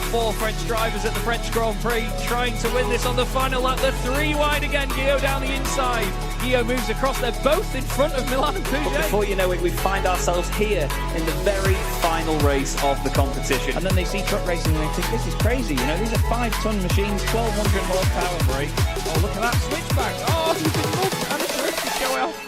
4 French drivers at the French Grand Prix trying to win this on the final lap. The 3 wide again, Guillaume down the inside. Guillaume moves across, they're both in front of Milan and Pouget. Before you know it, we find ourselves here in the very final race of the competition. And then they see truck racing and they think, this is crazy, you know, these are 5-ton machines, 1200 horsepower brake. Oh, look at that switchback. Oh, you can move and the drift to show off.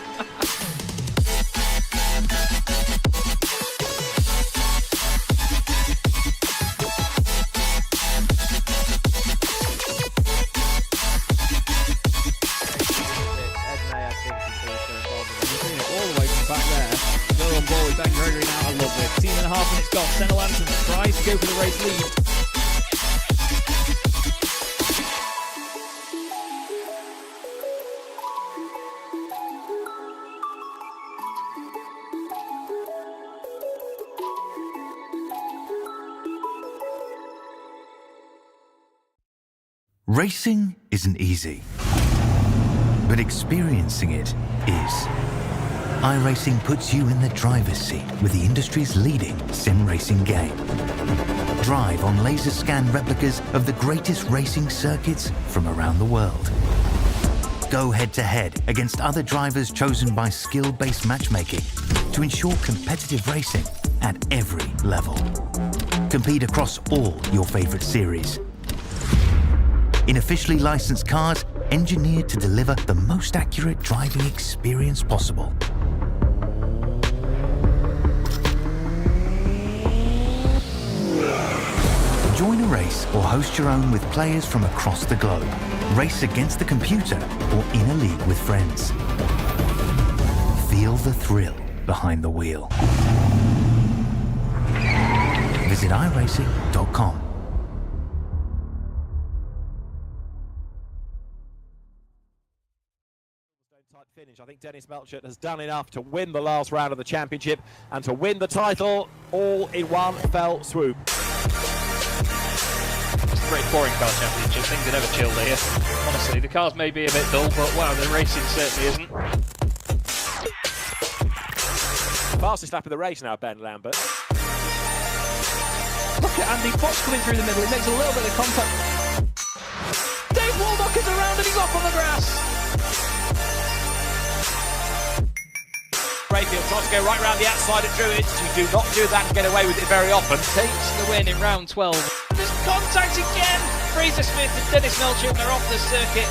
Ben Gregory now, I love it. 10.5 minutes gone. Senna Anderson tries to go for the race lead. Racing isn't easy, but experiencing it is. iRacing puts you in the driver's seat with the industry's leading sim racing game. Drive on laser scan replicas of the greatest racing circuits from around the world. Go head to head against other drivers chosen by skill-based matchmaking to ensure competitive racing at every level. Compete across all your favorite series. In officially licensed cars, engineered to deliver the most accurate driving experience possible. Join a race or host your own with players from across the globe. Race against the computer or in a league with friends. Feel the thrill behind the wheel. Visit iRacing.com. Finish. I think Dennis Melchett has done enough to win the last round of the championship and to win the title all in one fell swoop. It's a great boring car championship. Things are never chilled here. Honestly, the cars may be a bit dull, but wow, the racing certainly isn't. Fastest lap of the race now, Ben Lambert. Look at Andy Potts coming through the middle. It makes a little bit of contact. Dave Waldock is around and he's off on the grass. Brayfield tries to go right round the outside of Druids. You do not do that and get away with it very often. Takes the win in round 12. There's contact again. Fraser Smith and Dennis Melchett are off the circuit.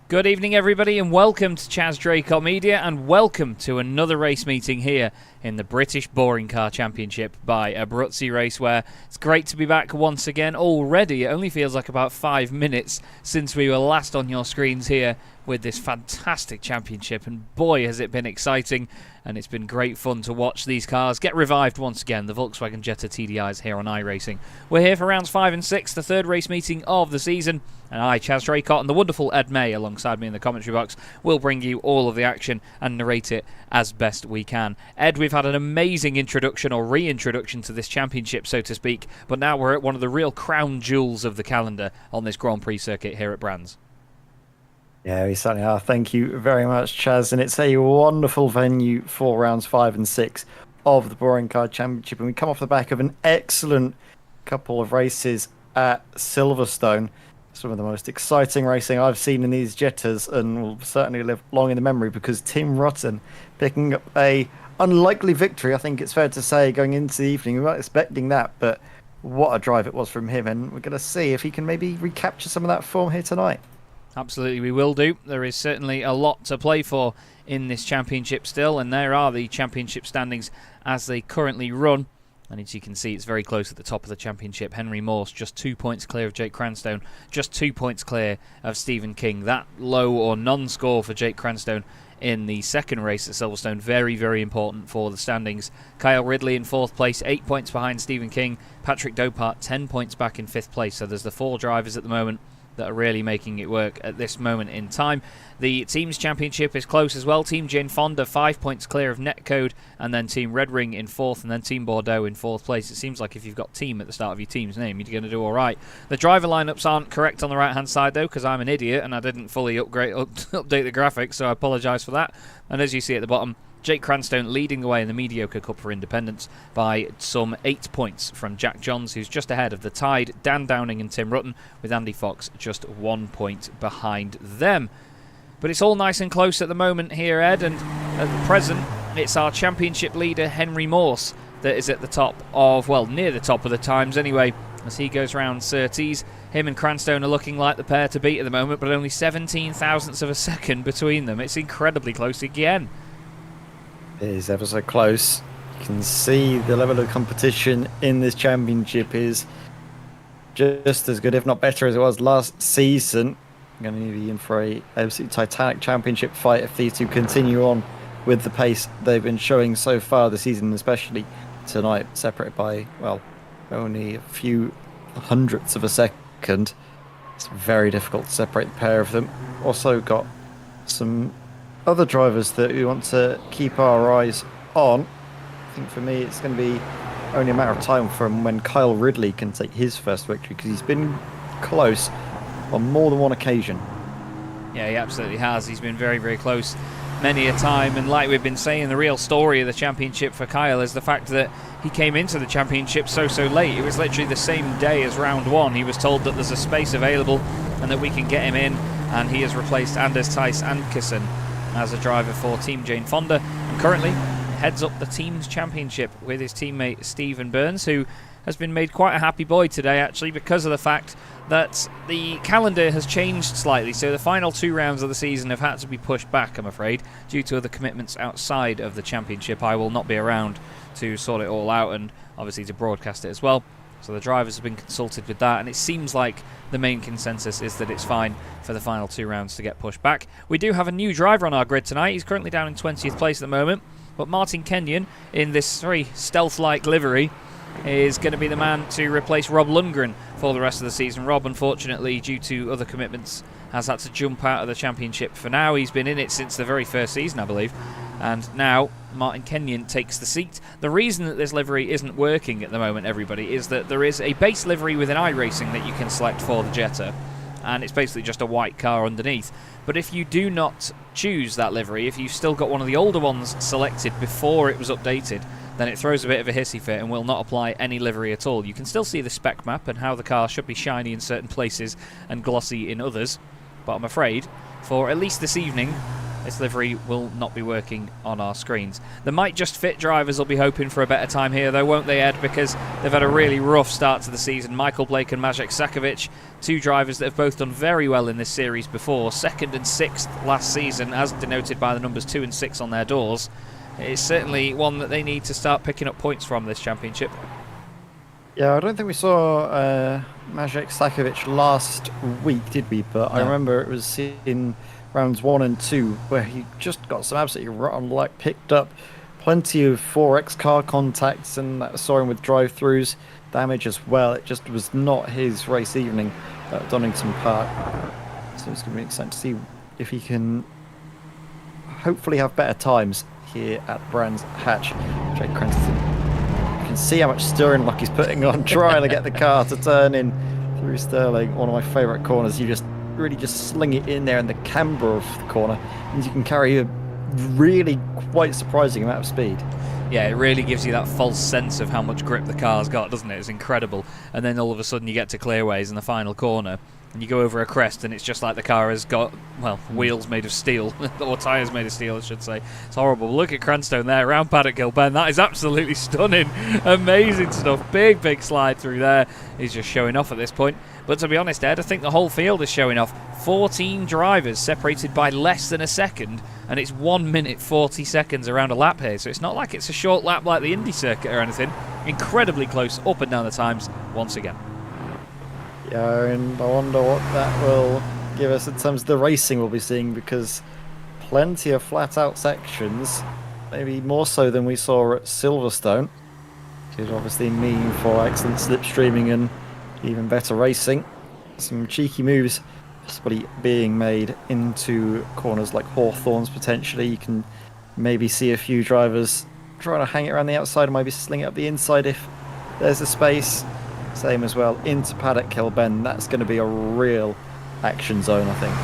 Good evening, everybody, and welcome to Chaz Draycott Media, and welcome to another race meeting here in the British Boring Car Championship by Abruzzi Racewear. It's great to be back once again. Already, it only feels like about 5 minutes since we were last on your screens here with this fantastic championship, and boy has it been exciting, and it's been great fun to watch these cars get revived once again. The Volkswagen Jetta TDIs here on iRacing. We're here for rounds 5 and 6, the third race meeting of the season, and I, Chaz Draycott, and the wonderful Ed May alongside me in the commentary box will bring you all of the action and narrate it as best we can. Ed, we've had an amazing introduction or reintroduction to this championship, so to speak, but now we're at one of the real crown jewels of the calendar on this Grand Prix circuit here at Brands. Yeah, we certainly are. Thank you very much, Chaz. And it's a wonderful venue for rounds 5 and 6 of the Boring Car Championship. And we come off the back of an excellent couple of races at Silverstone. Some of the most exciting racing I've seen in these Jettas, and will certainly live long in the memory because Tim Rutten picking up a unlikely victory, I think it's fair to say, going into the evening. We weren't expecting that, but what a drive it was from him. And we're going to see if he can maybe recapture some of that form here tonight. Absolutely, we will do. There is certainly a lot to play for in this championship still, and there are the championship standings as they currently run. And as you can see, it's very close at the top of the championship. Henry Morse just 2 points clear of Jake Cranstone, just 2 points clear of Stephen King. That low or non-score for Jake Cranstone in the second race at Silverstone, very, very important for the standings. Kyle Ridley in 4th place, 8 points behind Stephen King. Patrick Dopart, 10 points back in 5th place. So there's the 4 drivers at the moment that are really making it work at this moment in time. The Teams Championship is close as well. Team Jane Fonda 5 points clear of Netcode, and then Team Red Ring in 4th, and then Team Bordeaux in 4th place. It seems like if you've got team at the start of your team's name, you're going to do all right. The driver lineups aren't correct on the right-hand side, though, because I'm an idiot and I didn't fully update the graphics, so I apologise for that. And as you see at the bottom, Jake Cranstone leading the way in the Mediocre Cup for Independence by some 8 points from Jack Johns, who's just ahead of the Tide, Dan Downing and Tim Rutten, with Andy Fox just 1 point behind them. But it's all nice and close at the moment here, Ed, and at present it's our championship leader Henry Morse that is at the top of, well, near the top of the times anyway, as he goes round Surtees. Him and Cranstone are looking like the pair to beat at the moment, but only 17 thousandths of a second between them. It's incredibly close again. It is ever so close. You can see the level of competition in this championship is just as good, if not better, as it was last season. I'm going to be in for a absolutely titanic championship fight if these two continue on with the pace they've been showing so far this season, especially tonight, separated by, well, only a few hundredths of a second. It's very difficult to separate the pair of them. Also got some other drivers that we want to keep our eyes on. I think for me it's going to be only a matter of time from when Kyle Ridley can take his first victory, because he's been close on more than one occasion. Yeah, he absolutely has. He's been very, very close many a time, and like we've been saying, the real story of the championship for Kyle is the fact that he came into the championship so late. It was literally the same day as round one. He was told that there's a space available and that we can get him in, and he has replaced Anders Theis Andersen as a driver for Team Jane Fonda, and currently heads up the Teams Championship with his teammate Stephen Burns, who has been made quite a happy boy today, actually, because of the fact that the calendar has changed slightly. So the final 2 rounds of the season have had to be pushed back, I'm afraid, due to other commitments outside of the championship. I will not be around to sort it all out and obviously to broadcast it as well. So the drivers have been consulted with that, and it seems like the main consensus is that it's fine for the final 2 rounds to get pushed back. We do have a new driver on our grid tonight. He's currently down in 20th place at the moment, but Martin Kenyon, in this very stealth-like livery, is going to be the man to replace Rob Lundgren for the rest of the season. Rob, unfortunately, due to other commitments, has had to jump out of the championship for now. He's been in it since the very first season, I believe, and now Martin Kenyon takes the seat. The reason that this livery isn't working at the moment, everybody, is that there is a base livery within iRacing that you can select for the Jetta, and it's basically just a white car underneath. But if you do not choose that livery, if you've still got one of the older ones selected before it was updated, then it throws a bit of a hissy fit and will not apply any livery at all. You can still see the spec map and how the car should be shiny in certain places and glossy in others, but I'm afraid, for at least this evening, this livery will not be working on our screens. The Might Just Fit drivers will be hoping for a better time here, though, won't they, Ed? Because they've had a really rough start to the season. Michael Blake and Maciej Sakovic, 2 drivers that have both done very well in this series before. 2nd and 6th last season, as denoted by the numbers 2 and 6 on their doors. It's certainly one that they need to start picking up points from this championship. Yeah, I don't think we saw Maciej Sakovic last week, did we? But no. I remember it was in rounds 1 and 2 where he just got some absolutely rotten luck, picked up plenty of 4X car contacts, and that saw him with drive-throughs damage as well. It just was not his race evening at Donington Park. So it's going to be exciting to see if he can hopefully have better times here at Brands Hatch. Jake Cranston, you can see how much steering luck he's putting on trying to get the car to turn in through Stirling, one of my favourite corners. You just really just sling it in there in the camber of the corner, and you can carry a really quite surprising amount of speed. Yeah, it really gives you that false sense of how much grip the car's got, doesn't it? It's incredible. And then all of a sudden you get to clearways in the final corner, and you go over a crest, and it's just like the car has got, well, wheels made of steel, or tyres made of steel, I should say. It's horrible. Look at Cranstone there, around Paddock Hill Bend. That is absolutely stunning. Amazing stuff. Big slide through there. He's just showing off at this point. But to be honest, Ed, I think the whole field is showing off. 14 drivers separated by less than a second, and it's 1 minute 40 seconds around a lap here. So it's not like it's a short lap like the Indy circuit or anything. Incredibly close, up and down the times once again. Yeah, and I wonder what that will give us in terms of the racing we'll be seeing, because plenty of flat-out sections, maybe more so than we saw at Silverstone, which is obviously mean for excellent slipstreaming and even better racing. some cheeky moves possibly being made into corners like Hawthorns potentially. You can maybe see a few drivers trying to hang it around the outside and maybe sling it up the inside if there's a space. Same as well into Paddock Hill Bend. That's going to be a real action zone, I think.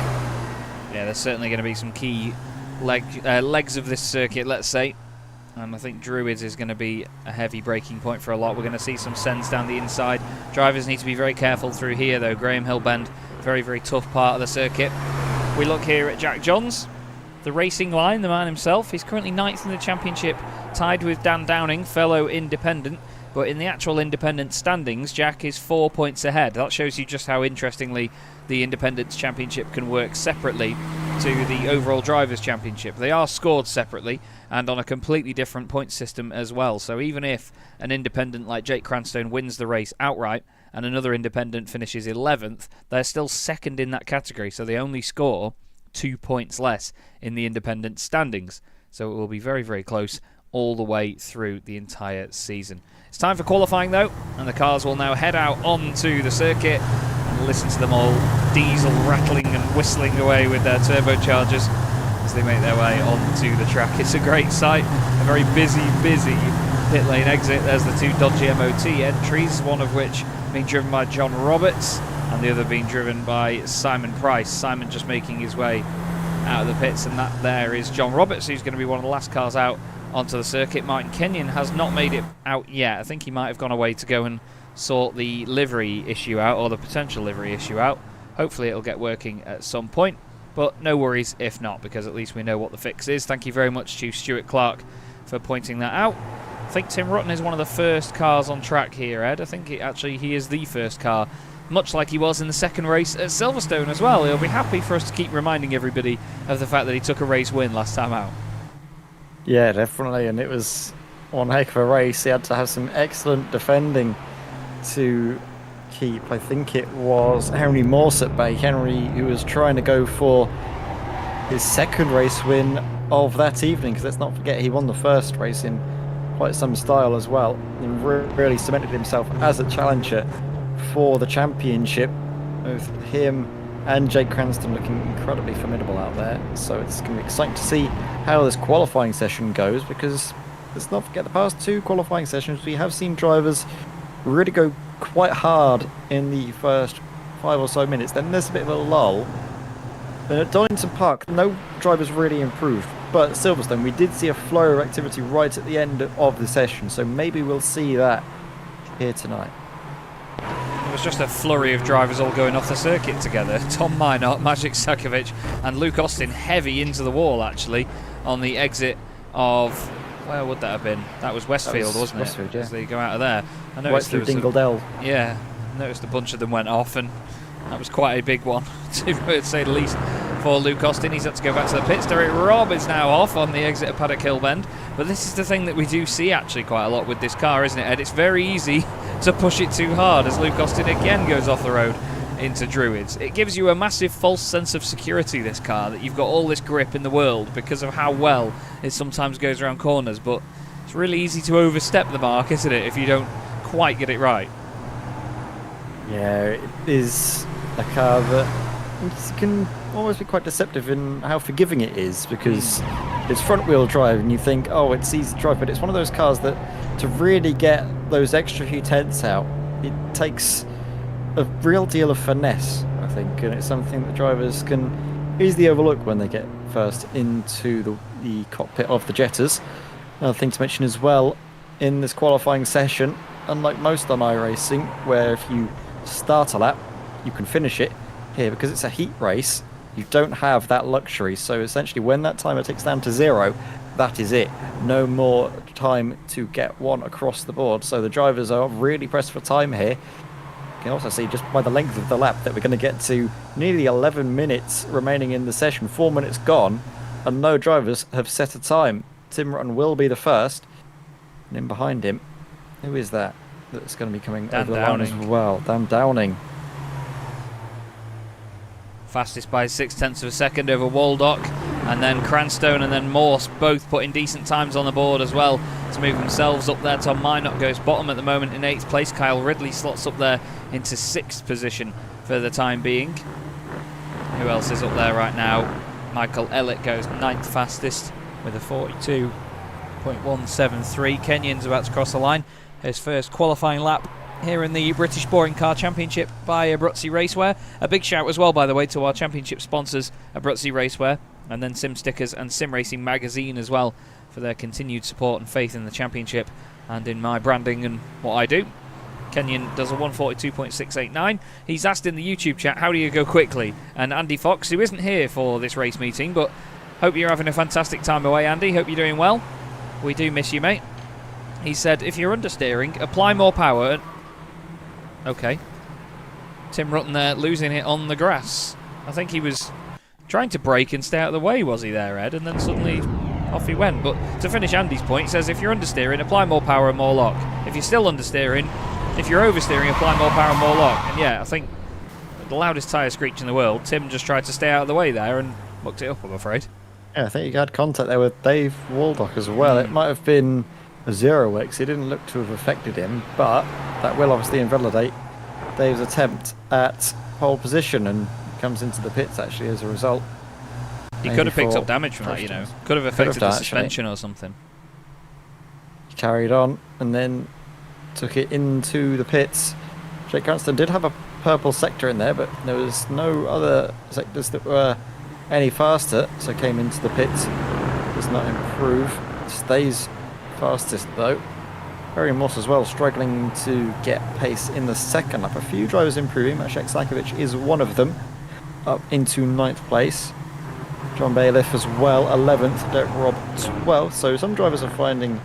Yeah, there's certainly going to be some key legs of this circuit, let's say. And I think Druids is going to be a heavy breaking point for a lot. We're going to see some sends down the inside. Drivers need to be very careful through here, though. Graham Hill Bend, very, very tough part of the circuit. We look here at Jack Johns, the racing line, the man himself. He's currently 9th in the championship, tied with Dan Downing, fellow independent. But in the actual independent standings, Jack is 4 points ahead. That shows you just how interestingly the Independents Championship can work separately to the overall Drivers' Championship. They are scored separately and on a completely different point system as well. So even if an independent like Jake Cranstone wins the race outright and another independent finishes 11th, they're still second in that category. So they only score 2 points less in the independent standings. So it will be very, very close all the way through the entire season. It's time for qualifying though, and the cars will now head out onto the circuit and listen to them all diesel rattling and whistling away with their turbochargers as they make their way onto the track. It's a great sight, a very busy pit lane exit. There's the two Dodge MOT entries, one of which being driven by John Roberts and the other being driven by Simon Price. Simon just making his way out of the pits, and that there is John Roberts, who's going to be one of the last cars out onto the circuit. Martin Kenyon has not made it out yet. I think he might have gone away to go and sort the livery issue out, or the potential livery issue out. Hopefully it'll get working at some point, but no worries if not, because at least we know what the fix is. Thank you very much to Stuart Clark for pointing that out. I think Tim Rutten is one of the first cars on track here, Ed. I think he is the first car, much like he was in the second race at Silverstone as well. He'll be happy for us to keep reminding everybody of the fact that he took a race win last time out. Yeah, definitely, and it was one heck of a race. He had to have some excellent defending to keep. I think it was Henry Morse at bay. Henry, who was trying to go for his second race win of that evening, because let's not forget he won the first race in quite some style as well, and really cemented himself as a challenger for the championship. Both him and Jake Cranston looking incredibly formidable out there. So it's going to be exciting to see how this qualifying session goes, because let's not forget the past two qualifying sessions we have seen drivers really go quite hard in the first 5 or so minutes. Then there's a bit of a lull. Then at Donington Park, no drivers really improved. But at Silverstone, we did see a flow of activity right at the end of the session. So maybe we'll see that here tonight. It was just a flurry of drivers all going off the circuit together. Tom Minot, Magic Sakovic and Luke Austin heavy into the wall actually on the exit of, where would that have been? That was Westfield, wasn't it? Westfield, yeah. As they go out of there. I noticed right through Dingledell. Yeah, I noticed a bunch of them went off, and that was quite a big one, to say the least, for Luke Austin. He's had to go back to the pits. Derek Robb is now off on the exit of Paddock Hill Bend. But this is the thing that we do see actually quite a lot with this car, isn't it, Ed? It's very easy to push it too hard as Luke Austin again goes off the road into Druids. It gives you a massive false sense of security, this car, that you've got all this grip in the world because of how well it sometimes goes around corners. But it's really easy to overstep the mark, isn't it, if you don't quite get it right. Yeah, it is a car that can almost be quite deceptive in how forgiving it is, because it's front wheel drive and you think, oh, it's easy to drive, but it's one of those cars that to really get those extra few tenths out, it takes a real deal of finesse, I think, and it's something that drivers can easily overlook when they get first into the cockpit of the Jetters. Another thing to mention as well, in this qualifying session, unlike most on iRacing, where if you start a lap, you can finish it, here, because it's a heat race, you don't have that luxury. So essentially when that timer ticks down to 0, that is it. No more time to get one across the board. So the drivers are really pressed for time here. You can also see just by the length of the lap that we're going to get to nearly 11 minutes remaining in the session, 4 minutes gone, and no drivers have set a time. Tim Rutten will be the first, and in behind him, who is that that's going to be coming over the line as well? Dan Downing. Fastest by 0.6 of a second over Waldock, and then Cranstone and then Morse both putting decent times on the board as well to move themselves up there. Tom Minot goes bottom at the moment in 8th place. Kyle Ridley slots up there into 6th position for for the time being. Who else is up there right now? Michael Elliott goes 9th fastest with a 42.173. Kenyan's about to cross the line. His first qualifying lap here in the British Boring Car Championship by Abruzzi Racewear. A big shout as well, by the way, to our championship sponsors, Abruzzi Racewear, and then Sim Stickers and Sim Racing Magazine as well, for their continued support and faith in the championship and in my branding and what I do. Kenyan does a 142.689. He's asked in the YouTube chat, how do you go quickly? And Andy Fox, who isn't here for this race meeting, but hope you're having a fantastic time away, Andy. Hope you're doing well. We do miss you, mate. He said, if you're understeering, apply more power. Okay. Tim Rutten there, losing it on the grass. I think he was trying to brake and stay out of the way, was he there, Ed? And then suddenly off he went. But to finish Andy's point, he says, if you're understeering, apply more power and more lock. If you're still understeering, if you're oversteering, apply more power and more lock. And yeah, I think the loudest tyre screech in the world, Tim just tried to stay out of the way there and mucked it up, I'm afraid. Yeah, I think you had contact there with Dave Waldock as well. It might have been a 0x. It didn't look to have affected him, but that will obviously invalidate Dave's attempt at pole position, and comes into the pits actually as a result. He could have picked up damage from that, you know. Could have affected the suspension or something. He carried on and then took it into the pits. Jake Cranston did have a purple sector in there, but there was no other sectors that were any faster, so came into the pits. Does not improve. Stays fastest though. Barry Moss as well, struggling to get pace in the second lap. A few drivers improving. Maciek Slakovic is one of them, up into 9th place. John Bailiff as well, 11th. Derek Robb, 12th. So some drivers are finding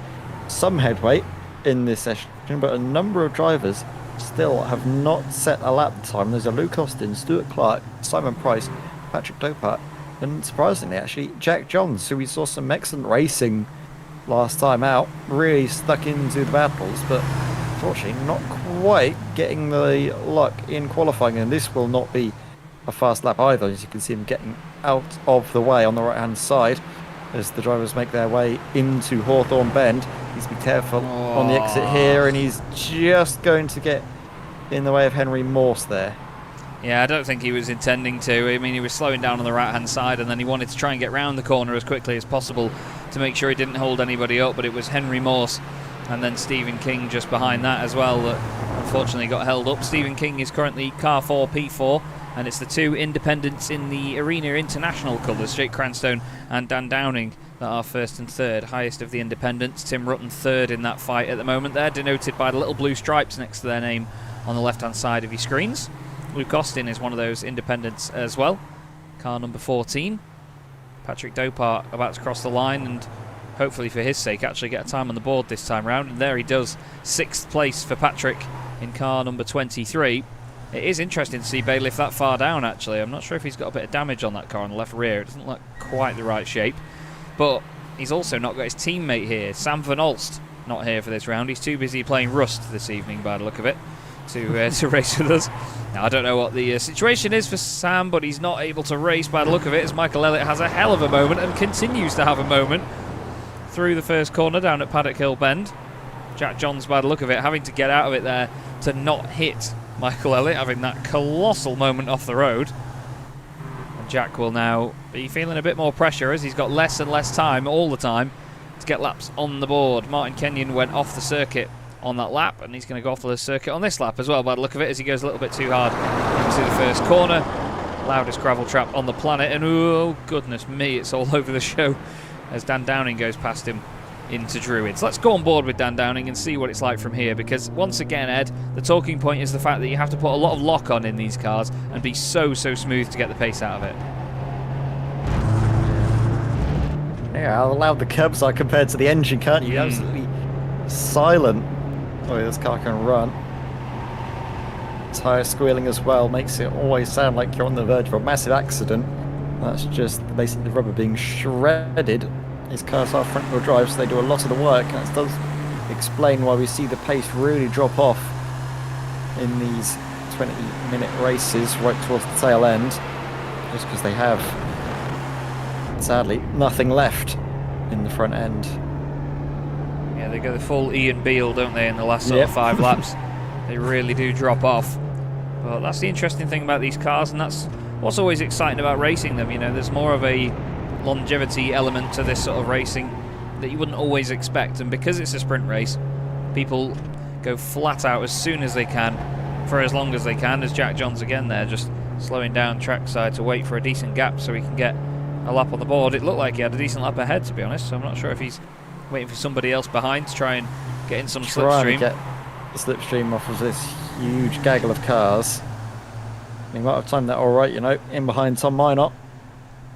some headway in this session, but a number of drivers still have not set a lap time. There's a Luke Austin, Stuart Clark, Simon Price, Patrick Dopat, and surprisingly actually Jack Johns, who we saw some excellent racing last time out, really stuck into the battles, but unfortunately not quite getting the luck in qualifying, and this will not be a fast lap either, as you can see him getting out of the way on the right hand side as the drivers make their way into Hawthorne Bend. Needs to be careful on the exit here, and he's just going to get in the way of Henry Morse there. Yeah, I don't think he was intending to. I mean, he was slowing down on the right-hand side, and then he wanted to try and get round the corner as quickly as possible to make sure he didn't hold anybody up, but it was Henry Morse and then Stephen King just behind that as well that unfortunately got held up. Stephen King is currently car 4, P4, and it's the two independents in the Arena International colours, Jake Cranstone and Dan Downing, that are first and third, highest of the independents. Tim Rutten third in that fight at the moment. They're denoted by the little blue stripes next to their name on the left-hand side of your screens. Luke Austin is one of those independents as well, car number 14. Patrick Dopart about to cross the line and hopefully for his sake actually get a time on the board this time round, and there he does. 6th place for Patrick in car number 23. It is interesting to see Bailiff that far down actually. I'm not sure if he's got a bit of damage on that car on the left rear. It doesn't look quite the right shape, but he's also not got his teammate here, Sam Van Olst, not here for this round. He's too busy playing Rust this evening by the look of it to race with us. Now, I don't know what the situation is for Sam, but he's not able to race by the look of it, as Michael Elliott has a hell of a moment and continues to have a moment through the first corner down at Paddock Hill Bend. Jack Johns, by the look of it, having to get out of it there to not hit Michael Elliott, having that colossal moment off the road. And Jack will now be feeling a bit more pressure as he's got less and less time all the time to get laps on the board. Martin Kenyon went off the circuit on that lap, and he's going to go off the circuit on this lap as well by the look of it, as he goes a little bit too hard into the first corner. Loudest gravel trap on the planet, and oh goodness me, it's all over the show as Dan Downing goes past him into Druids. Let's go on board with Dan Downing and see what it's like from here, because once again, Ed, the talking point is the fact that you have to put a lot of lock on in these cars and be so smooth to get the pace out of it. Yeah, how loud the curbs are compared to the engine, can't you? Absolutely silent. Oh, this car can run. Tyre squealing as well makes it always sound like you're on the verge of a massive accident. That's just basically the rubber being shredded. These cars are front wheel drive, so they do a lot of the work, and that does explain why we see the pace really drop off in these 20-minute races right towards the tail end, just because they have, sadly, nothing left in the front end. Yeah, they go the full Ian Beale, don't they, in the last sort of 5 laps. They really do drop off. Well, that's the interesting thing about these cars, and that's what's always exciting about racing them. You know, there's more of a longevity element to this sort of racing that you wouldn't always expect, and because it's a sprint race, people go flat out as soon as they can for as long as they can, as Jack Johns again there just slowing down trackside to wait for a decent gap so he can get a lap on the board. It looked like he had a decent lap ahead, to be honest, so I'm not sure if he's waiting for somebody else behind to try and get in some slipstream. Get the slipstream off of this huge gaggle of cars. He might have timed that all right, you know, in behind Tom Minot.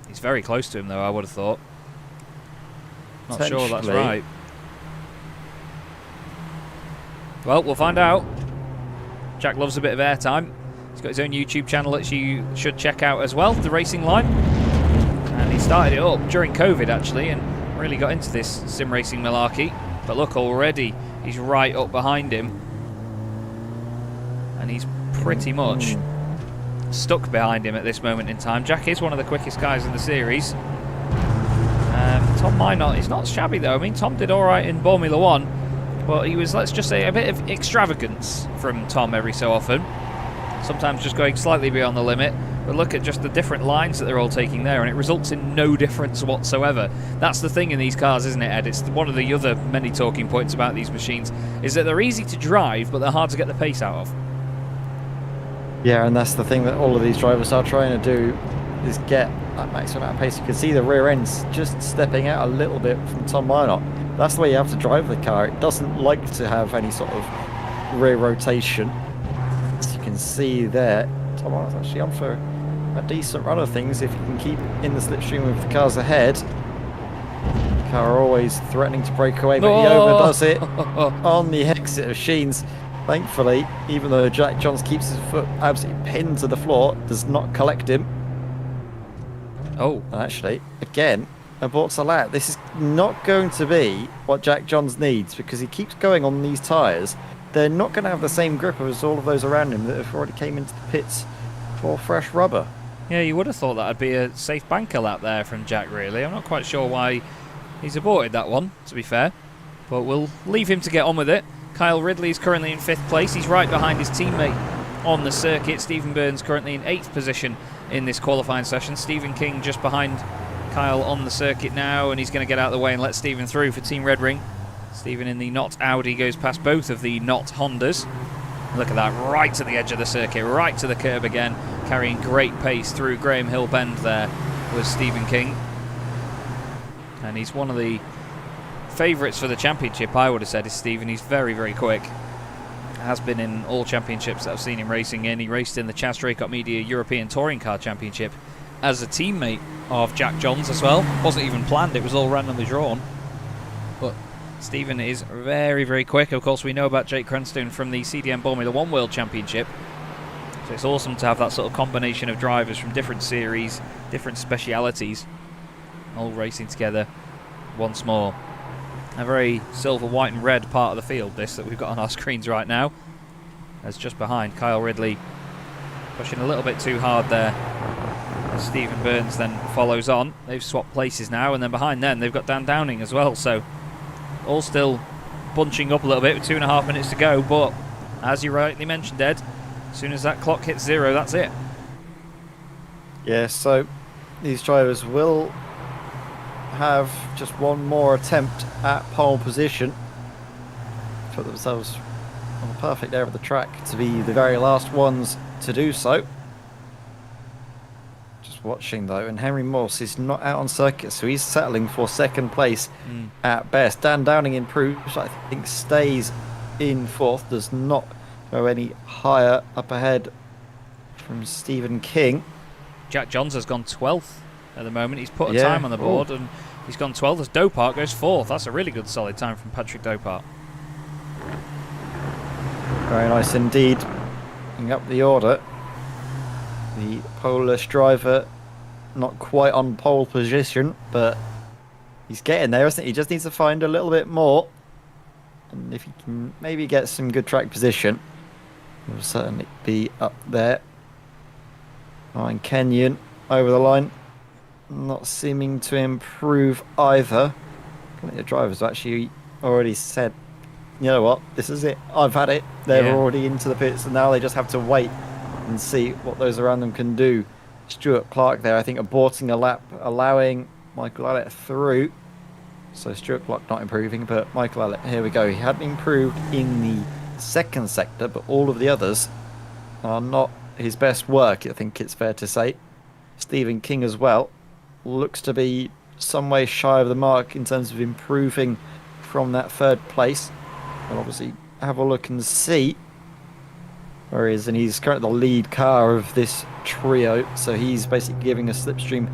He's very close to him, though, I would have thought. Not sure that's right. Well, we'll find out. Jack loves a bit of airtime. He's got his own YouTube channel that you should check out as well, The Racing Line. And he started it up during COVID, actually, and really got into this sim racing malarkey. But look, already he's right up behind him. And he's pretty much stuck behind him at this moment in time. Jack is one of the quickest guys in the series. Tom Minot, he's not shabby though. I mean, Tom did alright in Formula 1, but he was, let's just say, a bit of extravagance from Tom every so often. Sometimes just going slightly beyond the limit. But look at just the different lines that they're all taking there, and it results in no difference whatsoever. That's the thing in these cars, isn't it, Ed? It's one of the other many talking points about these machines, is that they're easy to drive, but they're hard to get the pace out of. Yeah, and that's the thing that all of these drivers are trying to do, is get that maximum amount of pace. You can see the rear end's just stepping out a little bit from Tom Minot. That's the way you have to drive the car. It doesn't like to have any sort of rear rotation. As you can see there, Tom Minot's actually on for a decent run of things if you can keep in the slipstream with the cars ahead. The car always threatening to break away, but he overdoes it on the exit of Sheens. Thankfully, even though Jack Johns keeps his foot absolutely pinned to the floor, does not collect him. Oh. Actually, again, aborts a lap. This is not going to be what Jack Johns needs, because he keeps going on these tyres. They're not going to have the same grip as all of those around him that have already came into the pits for fresh rubber. Yeah, you would have thought that would be a safe banker lap there from Jack, really. I'm not quite sure why he's aborted that one, to be fair. But we'll leave him to get on with it. Kyle Ridley is currently in 5th place. He's right behind his teammate on the circuit. Stephen Burns currently in 8th position in this qualifying session. Stephen King just behind Kyle on the circuit now, and he's going to get out of the way and let Stephen through for Team Red Ring. Stephen in the Not Audi goes past both of the Not Hondas. Look at that, right to the edge of the circuit, right to the curb again, carrying great pace through Graham Hill Bend there was Stephen King. And he's one of the favourites for the championship, I would have said, is Stephen. He's very, very quick. Has been in all championships that I've seen him racing in. He raced in the Chaz Draycott Media European Touring Car Championship as a teammate of Jack Johns as well. Wasn't even planned, it was all randomly drawn. But Stephen is very, very quick. Of course, we know about Jake Cranstone from the CDM Formula 1 World Championship. So it's awesome to have that sort of combination of drivers from different series, different specialities, all racing together once more. A very silver, white and red part of the field, this, that we've got on our screens right now. As just behind, Kyle Ridley pushing a little bit too hard there. As Stephen Burns then follows on. They've swapped places now, and then behind them they've got Dan Downing as well. So all still bunching up a little bit with 2.5 minutes to go. But as you rightly mentioned, Ed, as soon as that clock hits 0, that's it. Yeah, so these drivers will have just one more attempt at pole position. Put themselves on the perfect area of the track to be the very last ones to do so. Just watching though, and Henry Morse is not out on circuit, so he's settling for 2nd place at best. Dan Downing improves, I think stays in 4th, does not go any higher up ahead from Stephen King. Jack Johns has gone 12th at the moment. He's put a time on the board and he's gone 12th as Dopart goes 4th. That's a really good solid time from Patrick Dopart. Very nice indeed. Picking up the order. The Polish driver not quite on pole position, but he's getting there, isn't he? He just needs to find a little bit more. And if he can maybe get some good track position, he'll certainly be up there. And Kenyon over the line. Not seeming to improve either. Plenty of drivers have actually already said, you know what, this is it, I've had it. They're already into the pits, and now they just have to wait and see what those around them can do. Stuart Clark there, I think, aborting a lap, allowing Michael Elliott through. So Stuart Clark not improving, but Michael Elliott, here we go. He hadn't improved in the second sector, but all of the others are not his best work, I think it's fair to say. Stephen King as well looks to be some way shy of the mark in terms of improving from that third place. We'll obviously have a look and see where he is, and he's currently the lead car of this trio, so he's basically giving a slipstream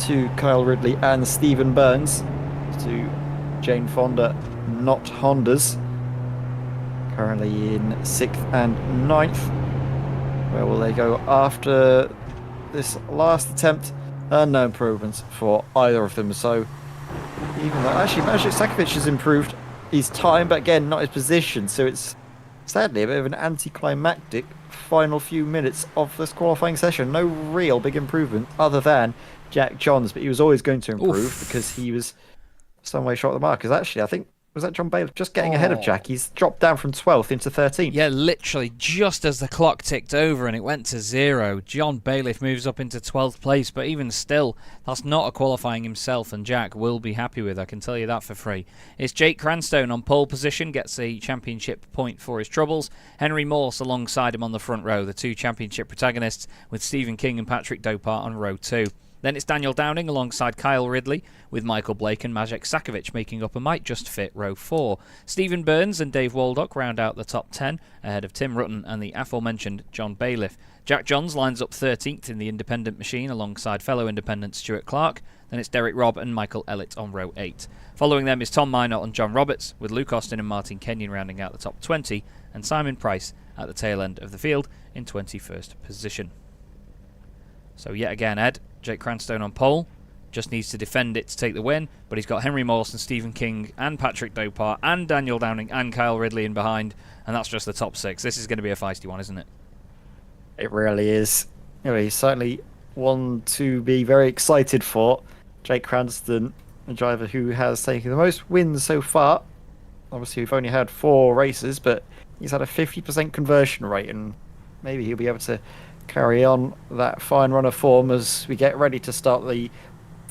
to Kyle Ridley and Stephen Burns, to Jane Fonda, not Hondas, currently in 6th and 9th. Where will they go after this last attempt? No improvements for either of them, so even though actually Maciej Sakovic has improved his time, but again not his position, so it's sadly a bit of an anticlimactic final few minutes of this qualifying session. No real big improvement other than Jack Johns, but he was always going to improve because he was some way short of the mark. Because actually, I think, was that John Bailiff just getting ahead of Jack? He's dropped down from 12th into 13th. Yeah, literally just as the clock ticked over and it went to 0, John Bailiff moves up into 12th place, but even still, that's not a qualifying himself, and Jack will be happy with, I can tell you that for free. It's Jake Cranstone on pole position, gets a championship point for his troubles. Henry Morse alongside him on the front row, the two championship protagonists, with Stephen King and Patrick Dopart on row 2. Then it's Daniel Downing alongside Kyle Ridley, with Michael Blake and Maciej Sakovic making up a might just fit row 4. Stephen Burns and Dave Waldock round out the top 10, ahead of Tim Rutten and the aforementioned John Bailiff. Jack Johns lines up 13th in the independent machine alongside fellow independent Stuart Clark. Then it's Derek Robb and Michael Elliott on row 8. Following them is Tom Minot and John Roberts, with Luke Austin and Martin Kenyon rounding out the top 20, and Simon Price at the tail end of the field in 21st position. So yet again, Ed, Jake Cranstone on pole, just needs to defend it to take the win, but he's got Henry Morse and Stephen King and Patrick Dopart and Daniel Downing and Kyle Ridley in behind, and that's just the top 6. This is going to be a feisty one, isn't it? It really is. Anyway, he's certainly one to be very excited for. Jake Cranston, a driver who has taken the most wins so far. Obviously, we've only had 4 races, but he's had a 50% conversion rate, and maybe he'll be able to carry on that fine run of form as we get ready to start the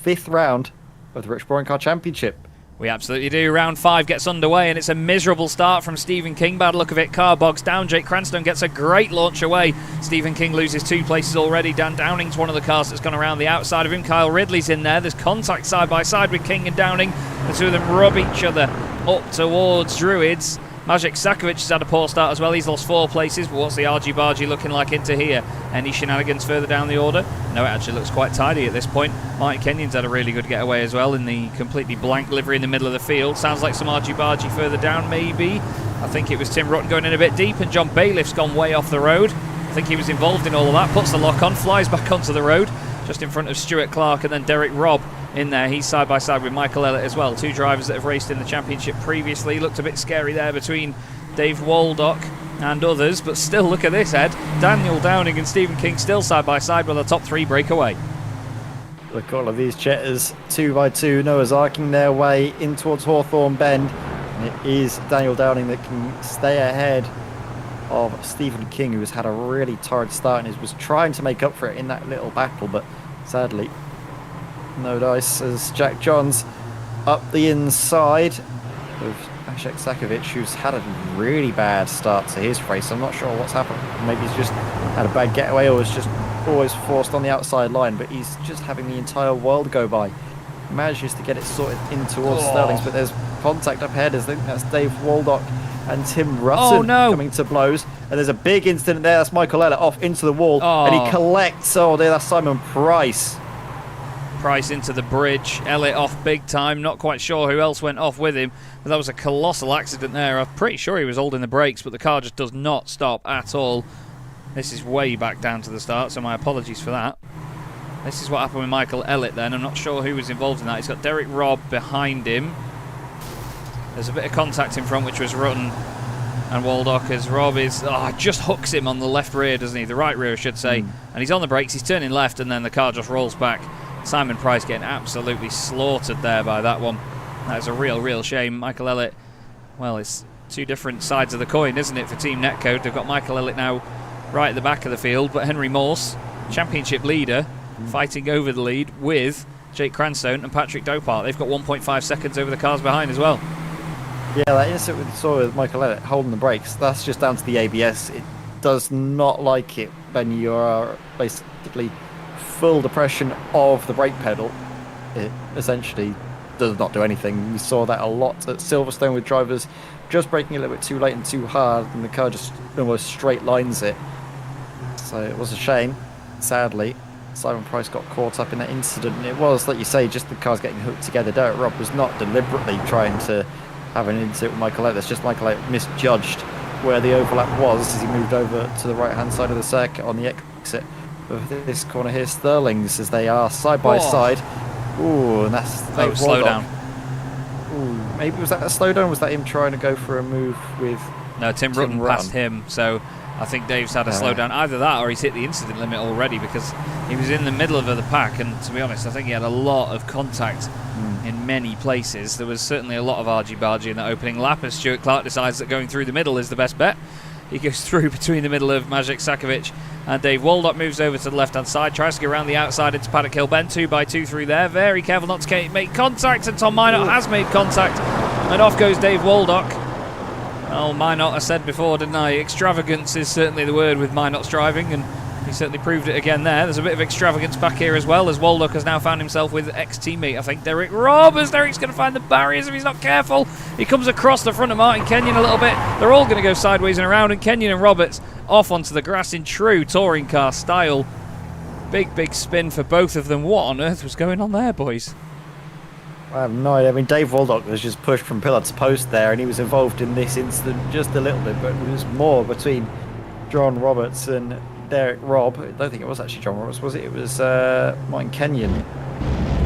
5th round of the British Touring Car Championship. We absolutely do. Round 5 gets underway, and it's a miserable start from Stephen King. Bad look of it. Car bogs down. Jake Cranstone gets a great launch away. Stephen King loses 2 places already. Dan Downing's one of the cars that's gone around the outside of him. Kyle Ridley's in there. There's contact side by side with King and Downing. The two of them rub each other up towards Druids. Maciej Sakovic has had a poor start as well. He's lost 4 places, but what's the argy-bargy looking like into here? Any shenanigans further down the order? No, it actually looks quite tidy at this point. Martin Kenyon's had a really good getaway as well in the completely blank livery in the middle of the field. Sounds like some argy-bargy further down, maybe. I think it was Tim Rutten going in a bit deep, and John Bailiff's gone way off the road. I think he was involved in all of that. Puts the lock on, flies back onto the road, just in front of Stuart Clark, and then Derek Robb in there. He's side by side with Michael Elliott as well. 2 drivers that have raced in the championship previously. Looked a bit scary there between Dave Waldock and others, but still, look at this, Ed. Daniel Downing and Stephen King still side by side while the top 3 break away. Look at all of these Chetters, 2 by 2. Noah's arcing their way in towards Hawthorne Bend. And it is Daniel Downing that can stay ahead of Stephen King, who has had a really torrid start and was trying to make up for it in that little battle, but sadly, no dice as Jack Johns up the inside of Maciej Sakovic, who's had a really bad start to his race. I'm not sure what's happened. Maybe he's just had a bad getaway or was just always forced on the outside line, but he's just having the entire world go by. He manages to get it sorted in towards Sterling's, but there's contact up ahead. I think that's Dave Waldock and Tim Rutten coming to blows. And there's a big incident there. That's Michael Elliott off into the wall, and he collects. Oh, there, that's Simon Price. Price into the bridge, Elliott off big time. Not quite sure who else went off with him, but that was a colossal accident there. I'm pretty sure he was holding the brakes, but the car just does not stop at all. This is way back down to the start, so my apologies for that. This is what happened with Michael Elliott then. I'm not sure who was involved in that. He's got Derek Robb behind him. There's a bit of contact in front, which was Rutten and Waldock, as Robb is just hooks him on the left rear, doesn't he? The right rear, I should say. And he's on the brakes, he's turning left, and then the car just rolls back. Simon Price getting absolutely slaughtered there by that one. That is a real shame. Michael Elliott, well, it's 2 different sides of the coin, isn't it, for Team Netcode? They've got Michael Elliott now right at the back of the field, but Henry Morse, championship leader, fighting over the lead with Jake Cranstone and Patrick Dopart. They've got 1.5 seconds over the cars behind as well. Yeah, that incident we saw with Michael Elliott holding the brakes, that's just down to the ABS. It does not like it when you are basically full depression of the brake pedal. It essentially does not do anything. We saw that a lot at Silverstone with drivers just braking a little bit too late and too hard, and the car just almost straight lines it. So it was a shame, sadly. Simon Price got caught up in that incident, and it was, like you say, just the cars getting hooked together. Derek Robb was not deliberately trying to have an incident with Michael Elliott. It's just Michael Elliott misjudged where the overlap was as he moved over to the right-hand side of the circuit on the exit of this corner here. Sterling's, as they are side by side. Ooh, and that's Oh, slow down. Ooh, maybe was that a slowdown? Was that him trying to go for a move with? No, Tim Rutten passed him, so I think Dave's had a slowdown. Either that or he's hit the incident limit already, because he was in the middle of the pack, and to be honest, I think he had a lot of contact in many places. There was certainly a lot of argy-bargy in that opening lap, as Stuart Clark decides that going through the middle is the best bet. He goes through between the middle of Maciej Sakovic and Dave Waldock, moves over to the left-hand side, tries to go around the outside into Paddock Hill Bend, 2x2 through there. Very careful not to make contact, and Tom Minot has made contact, and off goes Dave Waldock. Well, Minot, I said before, didn't I? Extravagance is certainly the word with Minot's driving, and he certainly proved it again there. There's a bit of extravagance back here as well, as Waldock has now found himself with ex-teammate, I think, Derek Robb, as Derek's going to find the barriers if he's not careful. He comes across the front of Martin Kenyon a little bit. They're all going to go sideways and around, and Kenyon and Roberts off onto the grass in true touring car style. Big spin for both of them. What on earth was going on there, boys? I have no idea. I mean, Dave Waldock was just pushed from pillar to post there, and he was involved in this incident just a little bit, but it was more between John Roberts and Derek Robb. I don't think it was actually John Roberts, was it? It was Martin Kenyon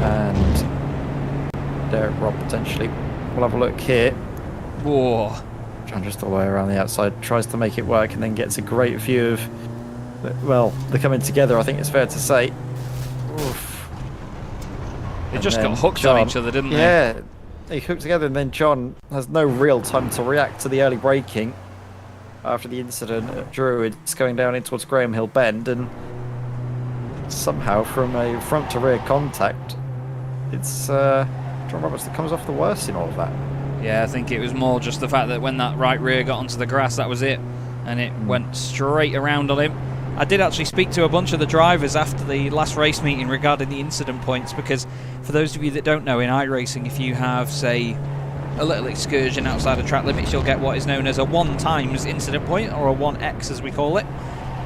and Derek Robb, potentially. We'll have a look here. Whoa. John just all the way around the outside, tries to make it work, and then gets a great view of, well, they're coming together, I think it's fair to say. Oof. They just got hooked on each other, didn't they? Yeah, they hooked together, and then John has no real time to react to the early braking after the incident at Druids going down in towards Graham Hill Bend, and somehow from a front to rear contact, it's John Roberts that comes off the worst in all of that. Yeah, I think it was more just the fact that when that right rear got onto the grass, that was it, and it went straight around on him. I did actually speak to a bunch of the drivers after the last race meeting regarding the incident points, because for those of you that don't know, in iRacing, if you have, say, a little excursion outside of track limits, you'll get what is known as a 1 times incident point, or a 1x as we call it.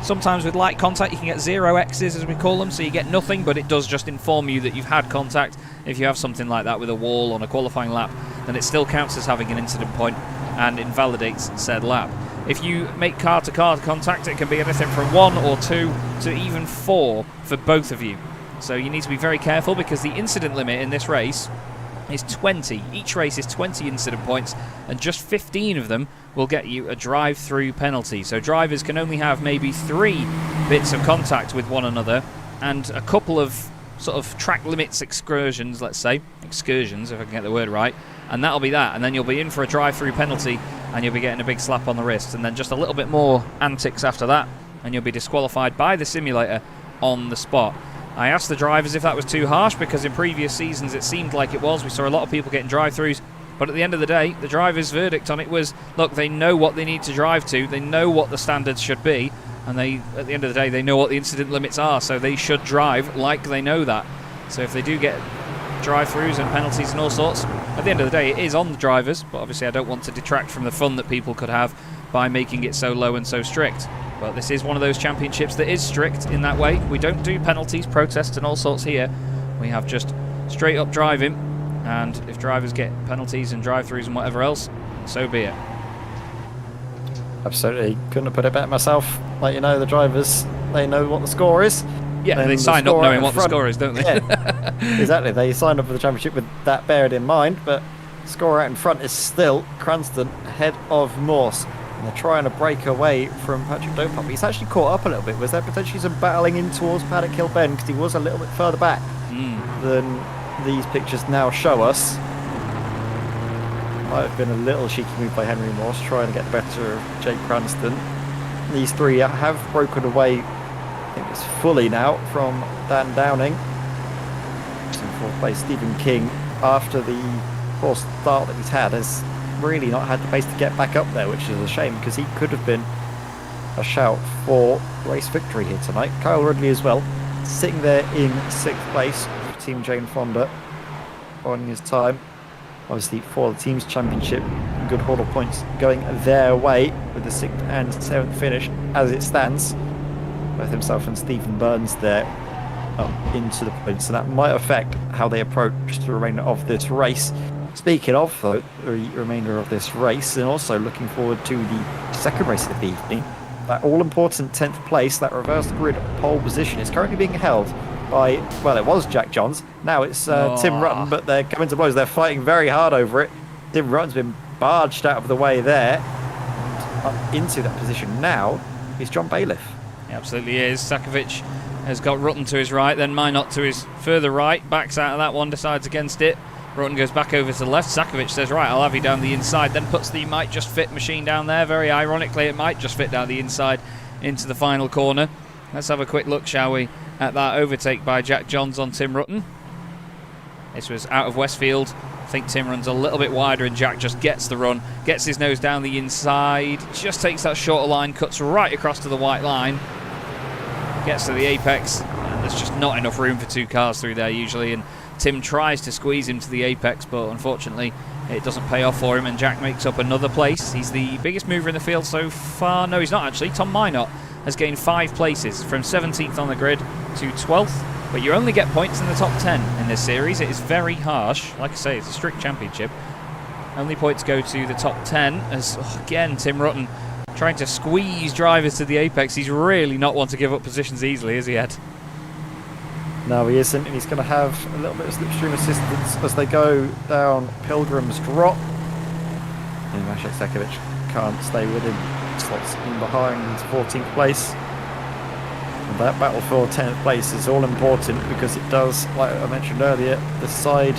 Sometimes with light contact you can get 0x's as we call them, so you get nothing, but it does just inform you that you've had contact. If you have something like that with a wall on a qualifying lap, then it still counts as having an incident point and invalidates said lap. If you make car-to-car contact, it can be anything from 1 or 2 to even 4 for both of you. So you need to be very careful, because the incident limit in this race is 20. Each race is 20 incident points, and just 15 of them will get you a drive-through penalty. So drivers can only have maybe 3 bits of contact with one another, and a couple of sort of track limits excursions, let's say. Excursions, if I can get the word right. And that'll be that. And then you'll be in for a drive-through penalty, and you'll be getting a big slap on the wrist. And then just a little bit more antics after that, and you'll be disqualified by the simulator on the spot. I asked the drivers if that was too harsh, because in previous seasons it seemed like it was. We saw a lot of people getting drive-throughs, but at the end of the day, the drivers' verdict on it was, look, they know what they need to drive to, they know what the standards should be, and they, at the end of the day, they know what the incident limits are, so they should drive like they know that. So if they do get drive-throughs and penalties and all sorts, at the end of the day, it is on the drivers, but obviously I don't want to detract from the fun that people could have by making it so low and so strict. But this is one of those championships that is strict in that way. We don't do penalties, protests and all sorts here. We have just straight up driving, and if drivers get penalties and drive-throughs and whatever else, so be it. Absolutely, couldn't have put it better myself. Like, you know, the drivers, they know what the score is. Yeah, they sign up knowing what the score is, don't they? Yeah, exactly. They signed up for the championship with that beared in mind, but the score out in front is still Cranston ahead of Morse. And they're trying to break away from Patrick Dopart, but he's actually caught up a little bit. Was there potentially some battling in towards Paddock Hill Bend, because he was a little bit further back than these pictures now show us. Might have been a little cheeky move by Henry Morse, trying to get the better of Jake Cranston. these three have broken away, I think it's fully now, from Dan Downing. In fourth place, Stephen King, after the poor start that he's had, has really not had the pace to get back up there, which is a shame because he could have been a shout for race victory here tonight. Kyle Ridley as well, sitting there in 6th place for Team Jane Fonda on his time. Obviously for the team's championship, good haul of points going their way with the 6th and 7th finish as it stands. Both himself and Stephen Burns there up into the points, so that might affect how they approach the remainder of this race. Speaking of the remainder of this race, and also looking forward to the second race of the evening, that all-important 10th place, that reverse grid pole position, is currently being held by, well, it was Jack Johns, now it's Tim Rutten, but they're coming to blows. They're fighting very hard over it. Tim Rutten's been barged out of the way there, and up into that position now is John Bailiff. He absolutely is. Sakovic has got Rutten to his right, then Minot to his further right, backs out of that one, decides against it. Rutten goes back over to the left. Sakovic says, right, I'll have you down the inside, then puts the Might Just Fit machine down there. Very ironically, it might just fit down the inside into the final corner. Let's have a quick look, shall we, at that overtake by Jack Johns on Tim Rutten. This was out of Westfield. I think Tim runs a little bit wider and Jack just gets the run, gets his nose down the inside, just takes that shorter line, cuts right across to the white line, gets to the apex, and there's just not enough room for two cars through there usually, and Tim tries to squeeze him to the apex, but unfortunately it doesn't pay off for him, and Jack makes up another place. He's the biggest mover in the field so far. No, he's not actually. Tom Minot has gained 5 places from 17th on the grid to 12th, but you only get points in the top 10 in this series. It is very harsh. Like I say, it's a strict championship. Only points go to the top 10 as, again, Tim Rutten trying to squeeze drivers to the apex. He's really not one to give up positions easily, is he, Ed? No, he isn't, and he's going to have a little bit of slipstream assistance as they go down Pilgrim's Drop. And Mashek Sakovic can't stay with him, slots in behind into 14th place. And that battle for 10th place is all important because it does, like I mentioned earlier, decide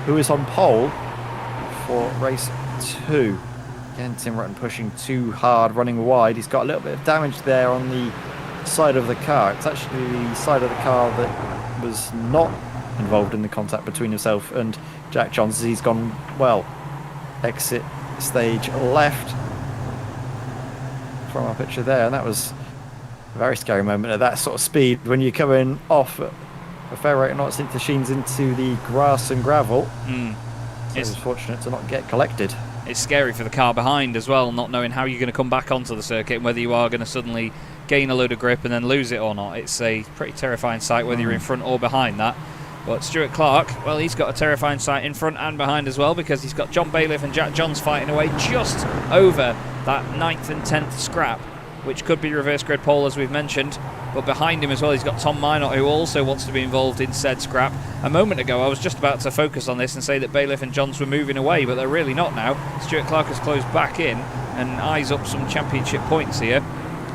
who is on pole for race 2. Again, Tim Rutten pushing too hard, running wide. He's got a little bit of damage there on the side of the car. It's actually the side of the car that was not involved in the contact between himself and Jack Johns. He's gone, well, exit stage left from our picture there, and that was a very scary moment at that sort of speed when you're coming off at a fair rate and not into sheens into the grass and gravel. So it's fortunate to not get collected. It's scary for the car behind as well, not knowing how you're going to come back onto the circuit and whether you are going to suddenly gain a load of grip and then lose it or not. It's a pretty terrifying sight whether you're in front or behind that. But Stuart Clark, well, he's got a terrifying sight in front and behind as well, because he's got John Bailiff and Jack Johns fighting away just over that 9th and 10th scrap, which could be reverse grid pole as we've mentioned. But behind him as well, he's got Tom Minot, who also wants to be involved in said scrap. A moment ago, I was just about to focus on this and say that Bailiff and Johns were moving away, but they're really not now. Stuart Clark has closed back in and eyes up some championship points here.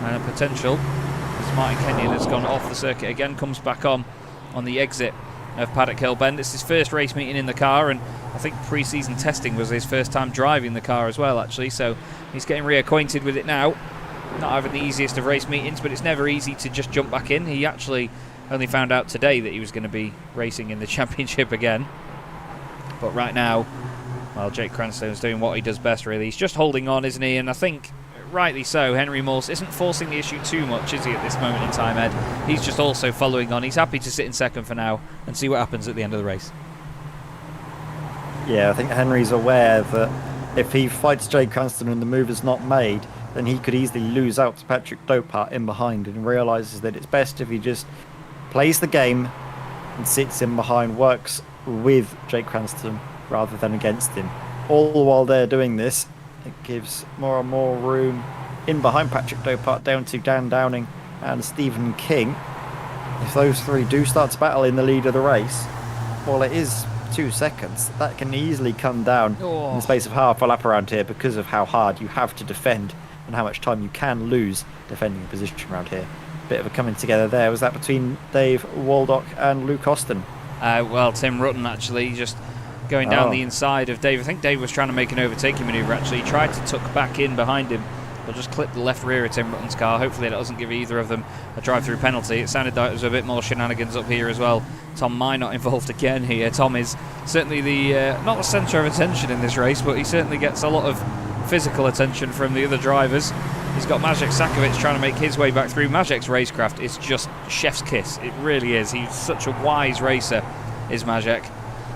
And a potential, as Martin Kenyon has gone off the circuit again, comes back on the exit of Paddock Hill Bend. It's his first race meeting in the car, and I think pre-season testing was his first time driving the car as well, actually, so he's getting reacquainted with it now. Not having the easiest of race meetings, but it's never easy to just jump back in. He actually only found out today that he was going to be racing in the championship again. But right now, well, Jake Cranstone's doing what he does best, really. He's just holding on, isn't he? And I think, rightly so, Henry Morse isn't forcing the issue too much, is he, at this moment in time, Ed? He's just also following on. He's happy to sit in second for now and see what happens at the end of the race. Yeah, I think Henry's aware that if he fights Jake Cranston and the move is not made, then he could easily lose out to Patrick Dopart in behind, and realises that it's best if he just plays the game and sits in behind, works with Jake Cranston rather than against him. All while they're doing this, it gives more and more room in behind Patrick Dopart down to Dan Downing and Stephen King. If those three do start to battle in the lead of the race, well, it is 2 seconds. That can easily come down in the space of half a lap around here because of how hard you have to defend and how much time you can lose defending a position around here. Bit of a coming together there. Was that between Dave Waldock and Luke Austin? Well, Tim Rutten actually just going down the inside of Dave. I think Dave was trying to make an overtaking manoeuvre, actually. He tried to tuck back in behind him They'll just clip the left rear of Tim Rutten's car. Hopefully that doesn't give either of them a drive-through penalty. It sounded like there was a bit more shenanigans up here as well. Tom Minot involved again here. Tom is certainly the not the centre of attention in this race, but he certainly gets a lot of physical attention from the other drivers. He's got Maciej Sakovic trying to make his way back through. Maciej's racecraft is just chef's kiss. It really is. He's such a wise racer, is Maciej.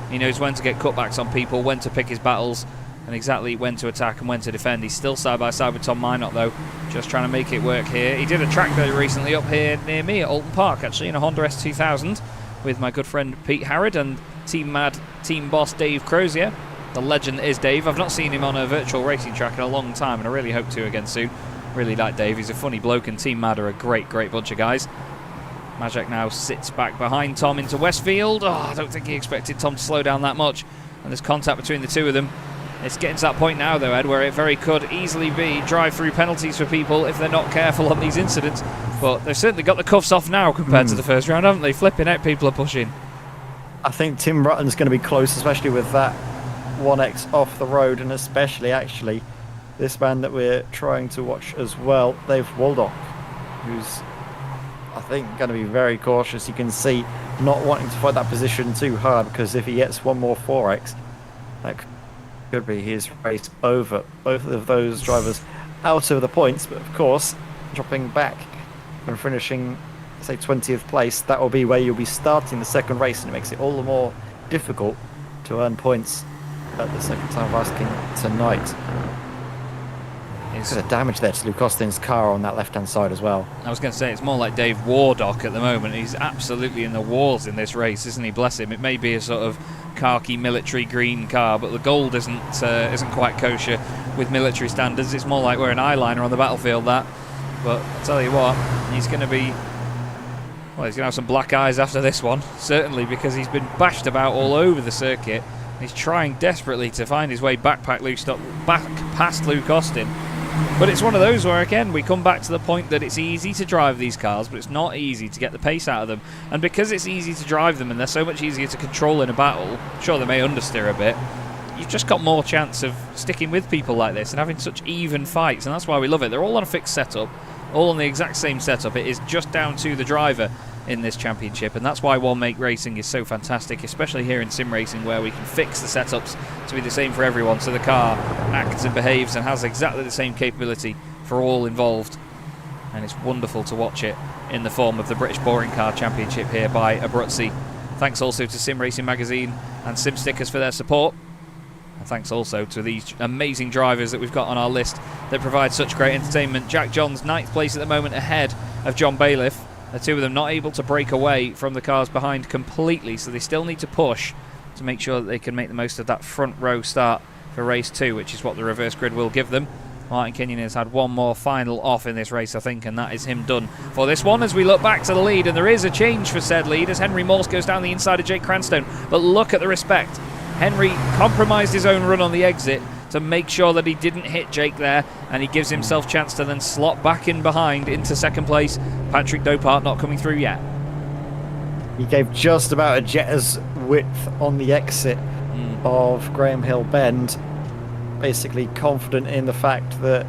He knows when to get cutbacks on people, when to pick his battles, and exactly when to attack and when to defend. He's still side by side with Tom Minot though, just trying to make it work here. He did a track day recently up here near me at Alton Park, actually, in a Honda S2000 with my good friend Pete Harrod and team boss Dave Crozier, the legend that is Dave. I've not seen him on a virtual racing track in a long time, and I really hope to again soon. Really like Dave. He's a funny bloke, and Team Mad are a great bunch of guys. Maciej now sits back behind Tom into Westfield. Oh, I don't think he expected Tom to slow down that much, and there's contact between the two of them. It's getting to that point now, though, Ed, where it very could easily be drive-through penalties for people if they're not careful on these incidents. But they've certainly got the cuffs off now compared to the first round, haven't they? Flipping out, people are pushing. I think Tim Rutten's going to be close, especially with that 1X off the road, and especially, actually, this man that we're trying to watch as well, Dave Waldock, who's, I think, going to be very cautious. You can see not wanting to fight that position too hard, because if he gets one more 4X, that could be his race over. Both of those drivers out of the points, but of course, dropping back and finishing, say, 20th place, that will be where you'll be starting the second race, and it makes it all the more difficult to earn points at the second time of asking tonight. There's a damage there to Luke Austin's car on that left-hand side as well. I was going to say, it's more like Dave Wardock at the moment. He's absolutely in the walls in this race, isn't he? Bless him. It may be a sort of khaki military green car, but the gold isn't quite kosher with military standards. It's more like we're an eyeliner on the battlefield, that. But I'll tell you what, he's going to be... Well, he's going to have some black eyes after this one, certainly, because he's been bashed about all over the circuit. He's trying desperately to find his way back past Luke Austin. But it's one of those where, again, we come back to the point that it's easy to drive these cars, but it's not easy to get the pace out of them. And because it's easy to drive them and they're so much easier to control in a battle, sure, they may understeer a bit, you've just got more chance of sticking with people like this and having such even fights, and that's why we love it. They're all on a fixed setup, all on the exact same setup. It is just down to the driver in this championship, and that's why one-make racing is so fantastic, especially here in sim racing, where we can fix the setups to be the same for everyone, so the car acts and behaves and has exactly the same capability for all involved. And it's wonderful to watch it in the form of the British Boring Car Championship here by Abruzzi. Thanks also to Sim Racing Magazine and Sim Stickers for their support. And thanks also to these amazing drivers that we've got on our list that provide such great entertainment. Jack John's 9th place at the moment, ahead of John Bailiff. The two of them not able to break away from the cars behind completely, so they still need to push to make sure that they can make the most of that front row start for race 2, which is what the reverse grid will give them. Martin Kenyon has had one more final off in this race, I think, and that is him done for this one as we look back to the lead. And there is a change for said lead as Henry Morse goes down the inside of Jake Cranstone. But look at the respect. Henry compromised his own run on the exit to make sure that he didn't hit Jake there, and he gives himself chance to then slot back in behind into second place. Patrick Dopart not coming through yet. He gave just about a jetter's width on the exit of Graham Hill Bend, basically confident in the fact that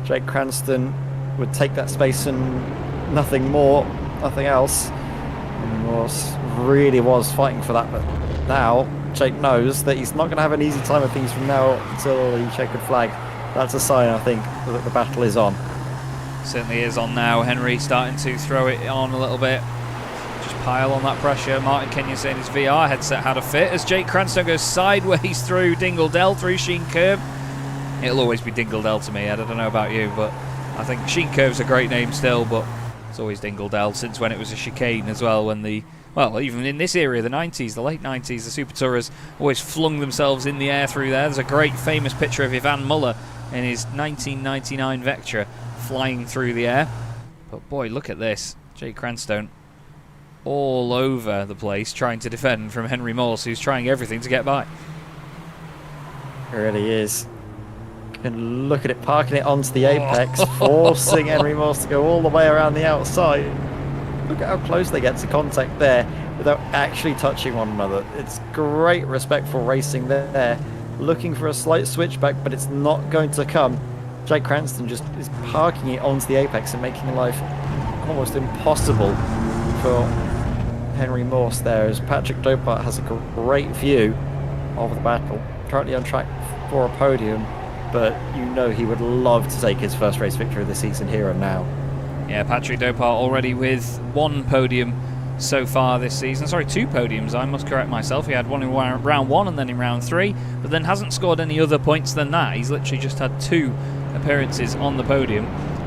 Jake Cranston would take that space and nothing more, nothing else. And Morse really was fighting for that, but now Jake knows that he's not going to have an easy time of things from now until the checkered flag. That's a sign, I think, that the battle is on. Certainly is on now. Henry starting to throw it on a little bit. Just pile on that pressure. Martin Kenyon saying his VR headset had a fit as Jake Cranston goes sideways through Dingle Dell, through Sheen Curve. It'll always be Dingle Dell to me, Ed. I don't know about you, but I think Sheen Curve's a great name still, but it's always Dingle Dell since when it was a chicane as well, when the... Well, even in this area, the 90s, the late 90s, the Super Tourers always flung themselves in the air through there. There's a great famous picture of Ivan Muller in his 1999 Vectra flying through the air. But boy, look at this. Jake Cranstone all over the place trying to defend from Henry Morse, who's trying everything to get by. It really is. You can look at it, parking it onto the apex, forcing Henry Morse to go all the way around the outside. Look at how close they get to contact there without actually touching one another. It's great respectful racing there. Looking for a slight switchback, but it's not going to come Jake Cranston just is parking it onto the apex and making life almost impossible for Henry Morse there, as Patrick Dopart has a great view of the battle. Currently on track for a podium, but you know he would love to take his first race victory of the season here and now. Yeah, Patrick Dopart already with one podium so far this season. Sorry, 2 podiums, I must correct myself. He had one in round 1 and then in round 3, but then hasn't scored any other points than that. He's literally just had 2 appearances on the podium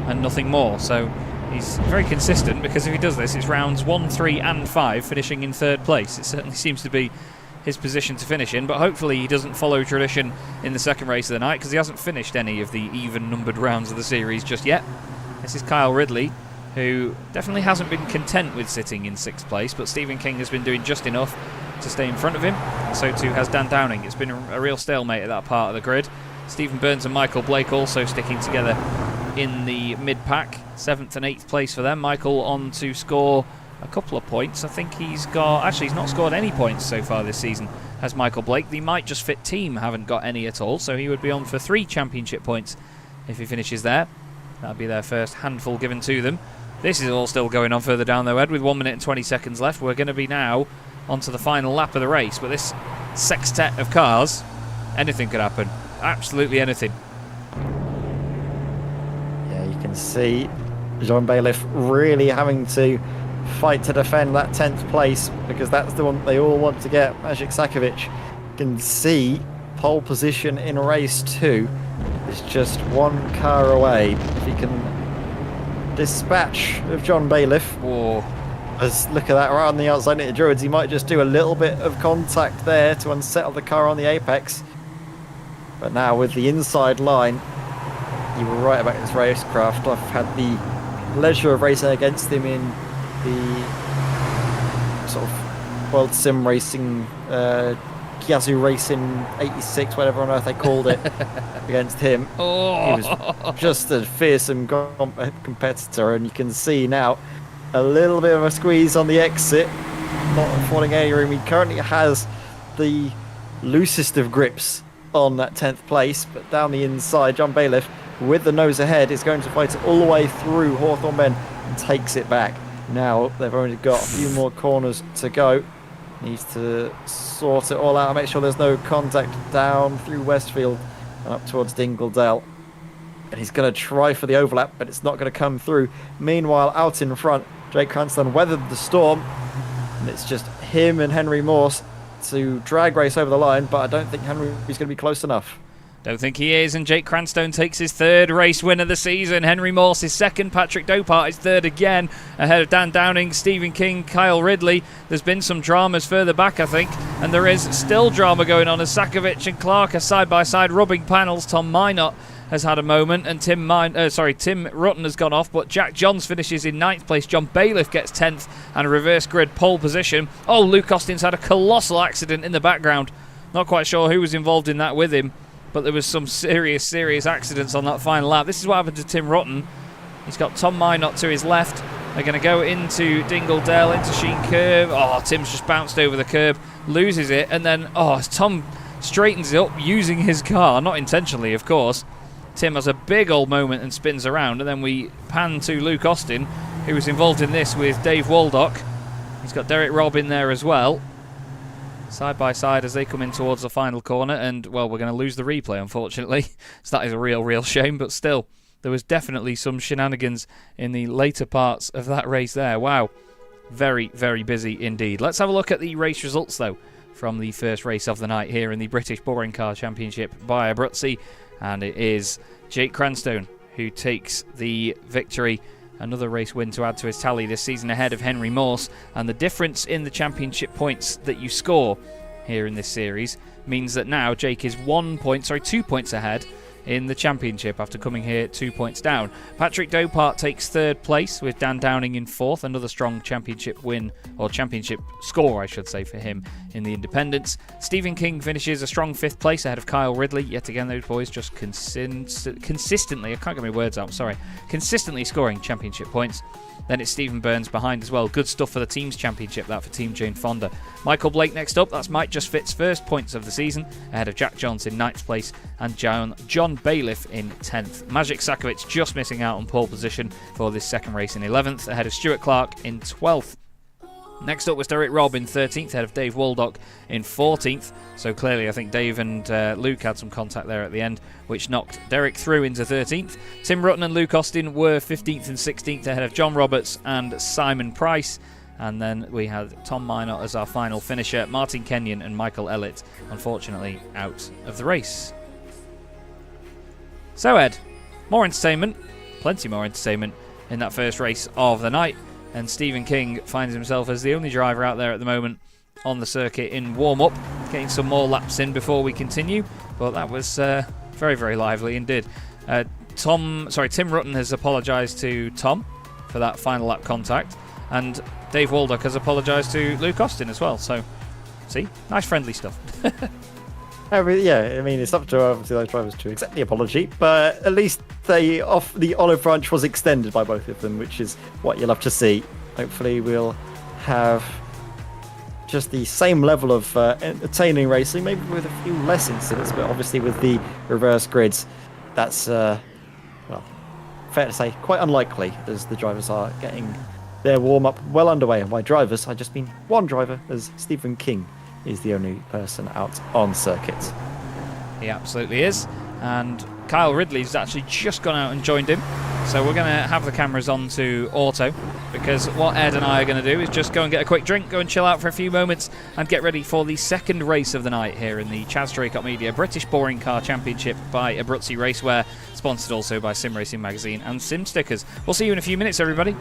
and nothing more. So he's very consistent, because if he does this, it's rounds 1, 3 and 5 finishing in 3rd place. It certainly seems to be his position to finish in, but hopefully he doesn't follow tradition in the second race of the night, because he hasn't finished any of the even-numbered rounds of the series just yet. This is Kyle Ridley, who definitely hasn't been content with sitting in 6th place, but Stephen King has been doing just enough to stay in front of him. So too has Dan Downing. It's been a real stalemate at that part of the grid. Stephen Burns and Michael Blake also sticking together in the mid-pack. 7th and 8th place for them. Michael on to score a couple of points. I think he's not scored any points so far this season, has Michael Blake. The Might Just Fit team haven't got any at all, so he would be on for 3 championship points if he finishes there. That'll be their first handful given to them. This is all still going on further down though, Ed, with 1 minute and 20 seconds left. We're going to be now onto the final lap of the race, but this sextet of cars, anything could happen. Absolutely anything. Yeah, you can see John Bailiff really having to fight to defend that 10th place, because that's the one they all want to get. Magic Sakovic, you can see pole position in race 2 is just 1 car away. If he can dispatch of John Bailiff, or look at that right on the outside into Druids, he might just do a little bit of contact there to unsettle the car on the apex. But now with the inside line, you were right about this racecraft. I've had the leisure of racing against him in the sort of World Sim Racing, Kiazu Racing 86, whatever on earth they called it, against him. Oh. He was just a fearsome competitor, and you can see now a little bit of a squeeze on the exit, not affording any room. He currently has the loosest of grips on that 10th place, but down the inside, John Bailiff, with the nose ahead, is going to fight it all the way through Hawthorne Bend and takes it back. Now they've only got a few more corners to go. Needs to sort it all out and make sure there's no contact down through Westfield and up towards Dingledale. And he's going to try for the overlap, but it's not going to come through. Meanwhile, out in front, Jake Cranston weathered the storm, and it's just him and Henry Morse to drag race over the line, but I don't think Henry's going to be close enough. Don't think he is, and Jake Cranstone takes his 3rd race win of the season. Henry Morse is 2nd, Patrick Dopart is 3rd again, ahead of Dan Downing, Stephen King, Kyle Ridley. There's been some dramas further back, I think, and there is still drama going on as Sakovic and Clark are side by side rubbing panels. Tom Minot has had a moment, and Tim Rutten has gone off, but Jack Johns finishes in 9th place. John Bailiff gets 10th and a reverse grid pole position. Oh, Luke Austin's had a colossal accident in the background. Not quite sure who was involved in that with him, but there was some serious accidents on that final lap. This is what happened to Tim Rutten. He's got Tom Minot to his left. They're going to go into Dingledale, into Sheen Curve. Oh, Tim's just bounced over the curb, loses it, and then, as Tom straightens it up using his car, not intentionally, of course, Tim has a big old moment and spins around, and then we pan to Luke Austin, who was involved in this with Dave Waldock. He's got Derek Robb in there as well, side by side as they come in towards the final corner, and, well, we're going to lose the replay, unfortunately. So that is a real shame, but still, there was definitely some shenanigans in the later parts of that race there. Wow, very busy indeed. Let's have a look at the race results, though, from the first race of the night here in the British Touring Car Championship by Abruzzi, and it is Jake Cranstone who takes the victory. Another race win to add to his tally this season, ahead of Henry Morse, and the difference in the championship points that you score here in this series means that now Jake is 2 points ahead in the championship after coming here 2 points down. Patrick Dopart takes 3rd place with Dan Downing in 4th, another strong championship win, or championship score I should say, for him in the independents. Stephen King finishes a strong 5th place ahead of Kyle Ridley. Yet again, those boys just consistently, I can't get my words out, sorry, consistently scoring championship points. Then it's Stephen Burns behind as well. Good stuff for the team's championship, that for Team Jane Fonda. Michael Blake next up. That's Mike Just Fit's first points of the season, ahead of Jack Johns in 9th place and John and Bailiff in 10th. Magic Sakovic just missing out on pole position for this second race in 11th, ahead of Stuart Clark in 12th. Next up was Derek Robb in 13th, ahead of Dave Waldock in 14th. So clearly I think Dave and Luke had some contact there at the end, which knocked Derek through into 13th. Tim Rutten and Luke Austin were 15th and 16th, ahead of John Roberts and Simon Price. And then we had Tom Minor as our final finisher. Martin Kenyon and Michael Ellett, unfortunately, out of the race. So Ed, more entertainment, plenty more entertainment in that first race of the night. And Stephen King finds himself as the only driver out there at the moment on the circuit in warm-up, getting some more laps in before we continue. But that was very, very lively indeed. Tim Rutten has apologised to Tom for that final lap contact, and Dave Waldock has apologised to Luke Austin as well. So, see, nice friendly stuff. Yeah, I mean, it's up to obviously those drivers to accept the apology, but at least the olive branch was extended by both of them, which is what you love to see. Hopefully we'll have just the same level of entertaining racing, maybe with a few less incidents, but obviously with the reverse grids, that's, well, fair to say, quite unlikely, as the drivers are getting their warm-up well underway. And by drivers, I just mean one driver, as Stephen King is the only person out on circuit. He absolutely is. And Kyle Ridley's actually just gone out and joined him. So we're going to have the cameras on to Auto, because what Ed and I are going to do is just go and get a quick drink, go and chill out for a few moments, and get ready for the second race of the night here in the Chaz Draycott Media British Boring Car Championship by Abruzzi Racewear, sponsored also by Sim Racing Magazine and Sim Stickers. We'll see you in a few minutes, everybody.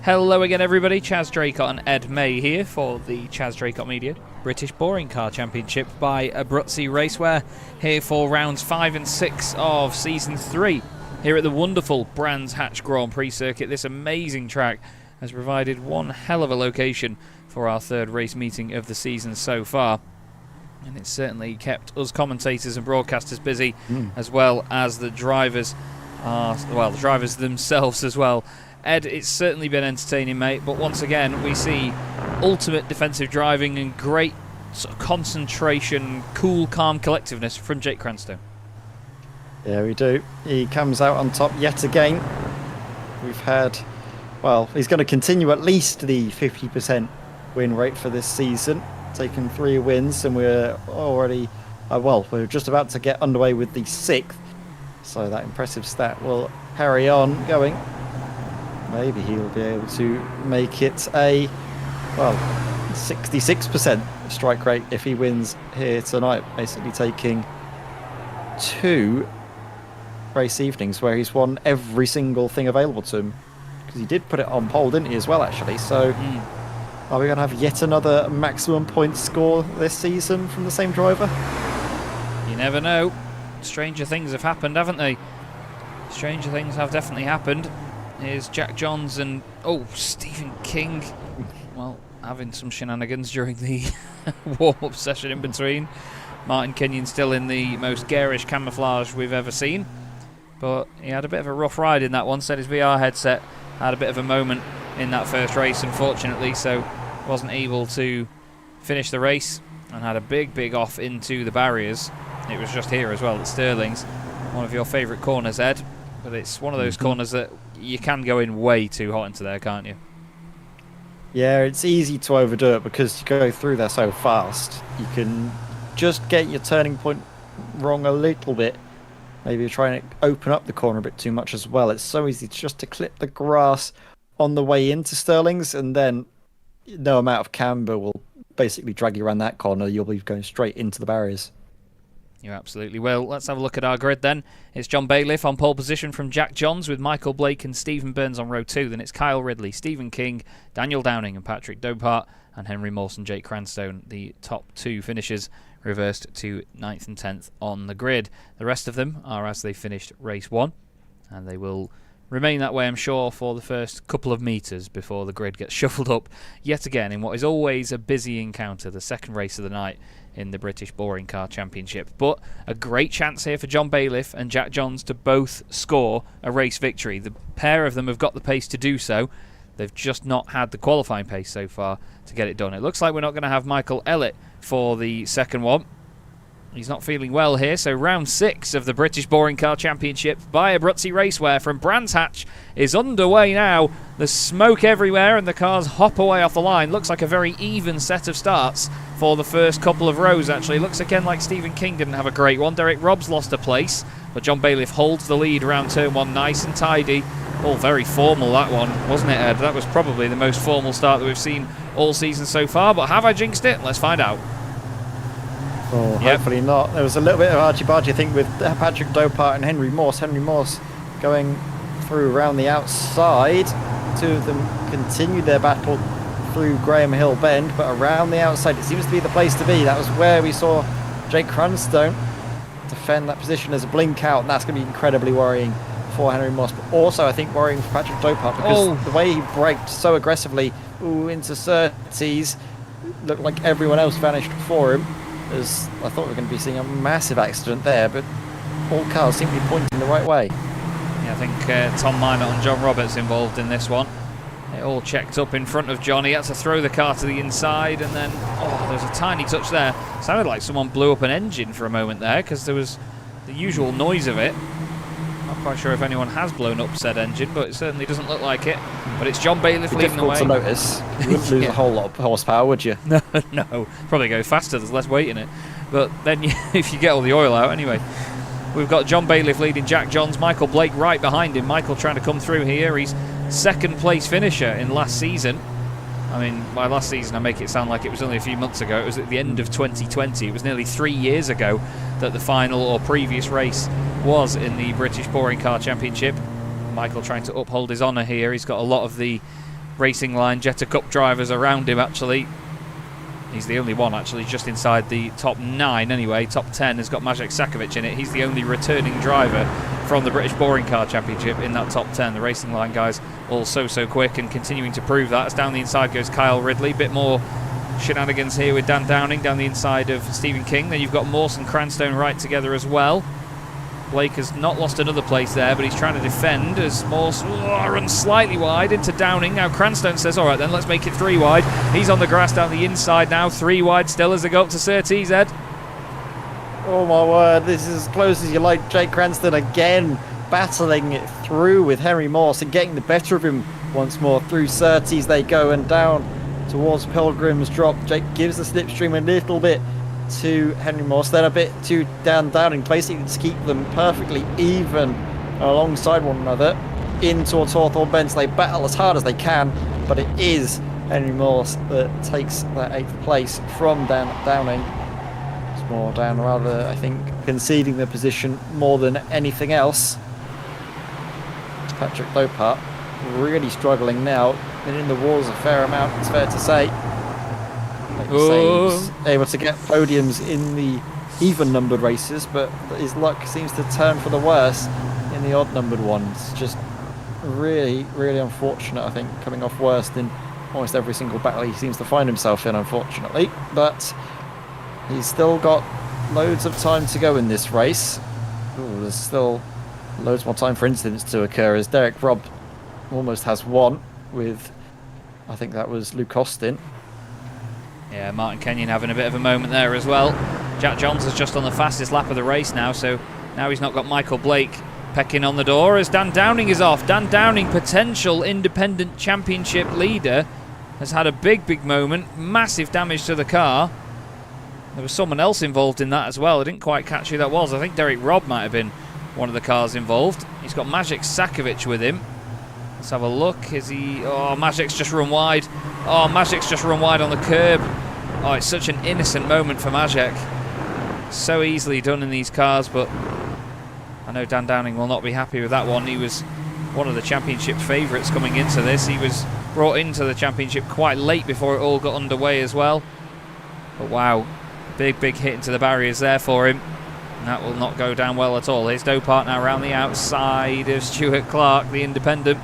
Hello again, everybody. Chaz Draycott and Ed May here for the Chaz Draycott Media British Boring Car Championship by Abruzzi Racewear, here for rounds 5 and 6 of Season 3 here at the wonderful Brands Hatch Grand Prix circuit. This amazing track has provided one hell of a location for our third race meeting of the season so far, and it's certainly kept us commentators and broadcasters busy, as well as the drivers the drivers themselves as well. Ed, it's certainly been entertaining, mate, but once again we see ultimate defensive driving and great sort of concentration, cool, calm collectiveness from Jake Cranstoun. Yeah, we do. He comes out on top yet again. We've had, well, he's going to continue at least the 50% win rate for this season, taken 3 wins, and we're already, we're just about to get underway with the 6th, so that impressive stat will carry on going. Maybe he'll be able to make it a, 66% strike rate if he wins here tonight, basically taking 2 race evenings where he's won every single thing available to him. Because he did put it on pole, didn't he, as well, actually? So are we going to have yet another maximum point score this season from the same driver? You never know. Stranger things have happened, haven't they? Stranger things have definitely happened. Here's Jack Johns and, Stephen King, well, having some shenanigans during the warm-up session in between. Martin Kenyon still in the most garish camouflage we've ever seen, but he had a bit of a rough ride in that one. Said his VR headset had a bit of a moment in that first race, unfortunately, so wasn't able to finish the race and had a big off into the barriers. It was just here as well at Stirling's, one of your favourite corners, Ed, but it's one of those corners that you can go in way too hot into there, can't you? Yeah, it's easy to overdo it because you go through there so fast. You can just get your turning point wrong a little bit. Maybe you're trying to open up the corner a bit too much as well. It's so easy just to clip the grass on the way into Stirling's, and then no amount of camber will basically drag you around that corner. You'll be going straight into the barriers. You absolutely will. Let's have a look at our grid then. It's John Bailiff on pole position from Jack Johns with Michael Blake and Stephen Burns on row 2. Then it's Kyle Ridley, Stephen King, Daniel Downing and Patrick Dopart, and Henry Morse and Jake Cranstoun, the top 2 finishers, reversed to 9th and 10th on the grid. The rest of them are as they finished race 1, and they will remain that way, I'm sure, for the first couple of metres before the grid gets shuffled up yet again in what is always a busy encounter, the second race of the night in the British Boring Car Championship. But a great chance here for John Bailiff and Jack Johns to both score a race victory. The pair of them have got the pace to do so. They've just not had the qualifying pace so far to get it done. It looks like we're not going to have Michael Ellett for the second one. He's not feeling well here, so round 6 of the British Boring Car Championship by Abruzzi Racewear from Brands Hatch is underway now. There's smoke everywhere and the cars hop away off the line. Looks like a very even set of starts for the first couple of rows, actually. Looks again like Stephen King didn't have a great one. Derek Robbs lost a place, but John Bailiff holds the lead around turn 1, nice and tidy. All very formal, that one, wasn't it, Ed? That was probably the most formal start that we've seen all season so far, but have I jinxed it? Let's find out. Oh, hopefully not. There was a little bit of argy-bargy, I think, with Patrick Dopart and Henry Morse. Henry Morse going through around the outside. 2 of them continue their battle through Graham Hill Bend, but around the outside it seems to be the place to be. That was where we saw Jake Cranstoun defend that position as a blink out, and that's going to be incredibly worrying for Henry Morse, but also I think worrying for Patrick Dopart because the way he braked so aggressively into Surtees, looked like everyone else vanished for him. As I thought we were going to be seeing a massive accident there, but all cars seem to be pointing the right way. Yeah, I think Tom Minot and John Roberts involved in this one. It all checked up in front of John. He had to throw the car to the inside, and then there's a tiny touch there. Sounded like someone blew up an engine for a moment there because there was the usual noise of it. Not quite sure if anyone has blown up said engine, but it certainly doesn't look like it. But it's John Bailiff leading the way. Difficult to notice. You wouldn't lose a whole lot of horsepower, would you? No. Probably go faster. There's less weight in it. But then if you get all the oil out, anyway. We've got John Bailiff leading Jack Johns, Michael Blake right behind him. Michael trying to come through here. He's second place finisher in last season. I mean, by last season I make it sound like it was only a few months ago. It was at the end of 2020. It was nearly 3 years ago that the final or previous race was in the British Boring Car Championship. Michael trying to uphold his honour here. He's got a lot of the Racing Line Jetta Cup drivers around him, actually. He's the only one, actually, just inside the top 9 anyway. Top 10 has got Maciej Sakovic in it. He's the only returning driver from the British Boring Car Championship in that top 10. The Racing Line guys all so quick and continuing to prove that. As down the inside goes Kyle Ridley. Bit more shenanigans here with Dan Downing down the inside of Stephen King. Then you've got Morse and Cranstone right together as well. Blake has not lost another place there, but he's trying to defend as Morse runs slightly wide into Downing. Now Cranstone says, all right then, let's make it 3 wide. He's on the grass down the inside now, 3 wide still as they go up to Surtees, Ed. Oh my word, this is as close as you like. Jake Cranston again battling it through with Henry Morse and getting the better of him once more. Through Surtees they go and down towards Pilgrim's Drop. Jake gives the slipstream a little bit to Henry Morse, then a bit to Dan Downing, basically to keep them perfectly even alongside one another in towards Hawthorne Bend. They battle as hard as they can, but it is Henry Morse that takes that 8th place from Dan Downing. It's more down rather, I think, conceding the position more than anything else. Patrick Lopart really struggling now, been in the wars a fair amount, it's fair to say. He's able to get podiums in the even-numbered races, but his luck seems to turn for the worse in the odd-numbered ones. Just really unfortunate, I think, coming off worst in almost every single battle he seems to find himself in, unfortunately. But he's still got loads of time to go in this race. Ooh, there's still loads more time for incidents to occur, as Derek Robb almost has one with, I think that was Luke Austin. Yeah, Martin Kenyon having a bit of a moment there as well. Jack Johns is just on the fastest lap of the race now, so now he's not got Michael Blake pecking on the door as Dan Downing is off. Dan Downing, potential independent championship leader, has had a big moment. Massive damage to the car. There was someone else involved in that as well. I didn't quite catch who that was. I think Derek Robb might have been one of the cars involved. He's got Maciej Sakovic with him. Let's have a look. Is he... Oh, Maciej's just run wide. Oh, Maciej's just run wide on the curb. Oh, it's such an innocent moment for Maciej. So easily done in these cars, but I know Dan Downing will not be happy with that one. He was one of the championship favourites coming into this. He was brought into the championship quite late before it all got underway as well. But wow, big hit into the barriers there for him. And that will not go down well at all. Here's Dopart now around the outside of Stuart Clark, the independent.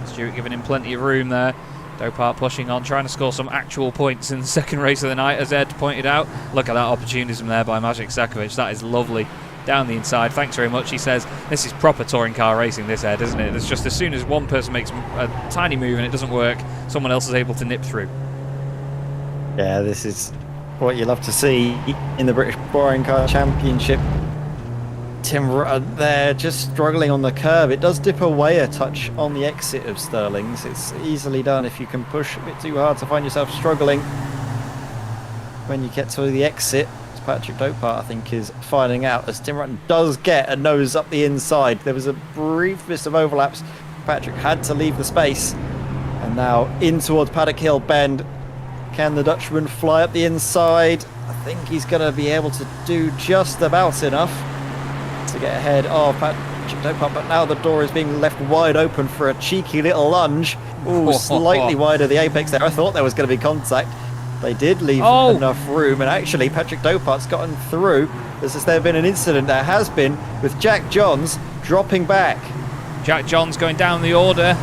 Stuart giving him plenty of room there. Dopart pushing on, trying to score some actual points in the second race of the night, as Ed pointed out. Look at that opportunism there by Maciej Sakovic. That is lovely. Down the inside. Thanks very much. He says, this is proper touring car racing, this, Ed, isn't it? It's just as soon as one person makes a tiny move and it doesn't work, someone else is able to nip through. Yeah, this is what you love to see in the British Boring Car Championship. Tim Rutter there just struggling on the curb. It does dip away a touch on the exit of Sterling's. It's easily done if you can push a bit too hard to find yourself struggling when you get to the exit. As Patrick Dopart, I think, is finding out, as Tim Rutter does get a nose up the inside. There was a brief list of overlaps. Patrick had to leave the space, and now in towards Paddock Hill Bend. Can the Dutchman fly up the inside? I think he's going to be able to do just about enough to get ahead of Patrick Dopart, but now the door is being left wide open for a cheeky little lunge. Ooh, slightly wide of the apex there. I thought there was going to be contact. They did leave enough room, and actually Patrick Dopart's gotten through. As if there been an incident, there has been, with Jack Johns dropping back. Jack Johns going down the order.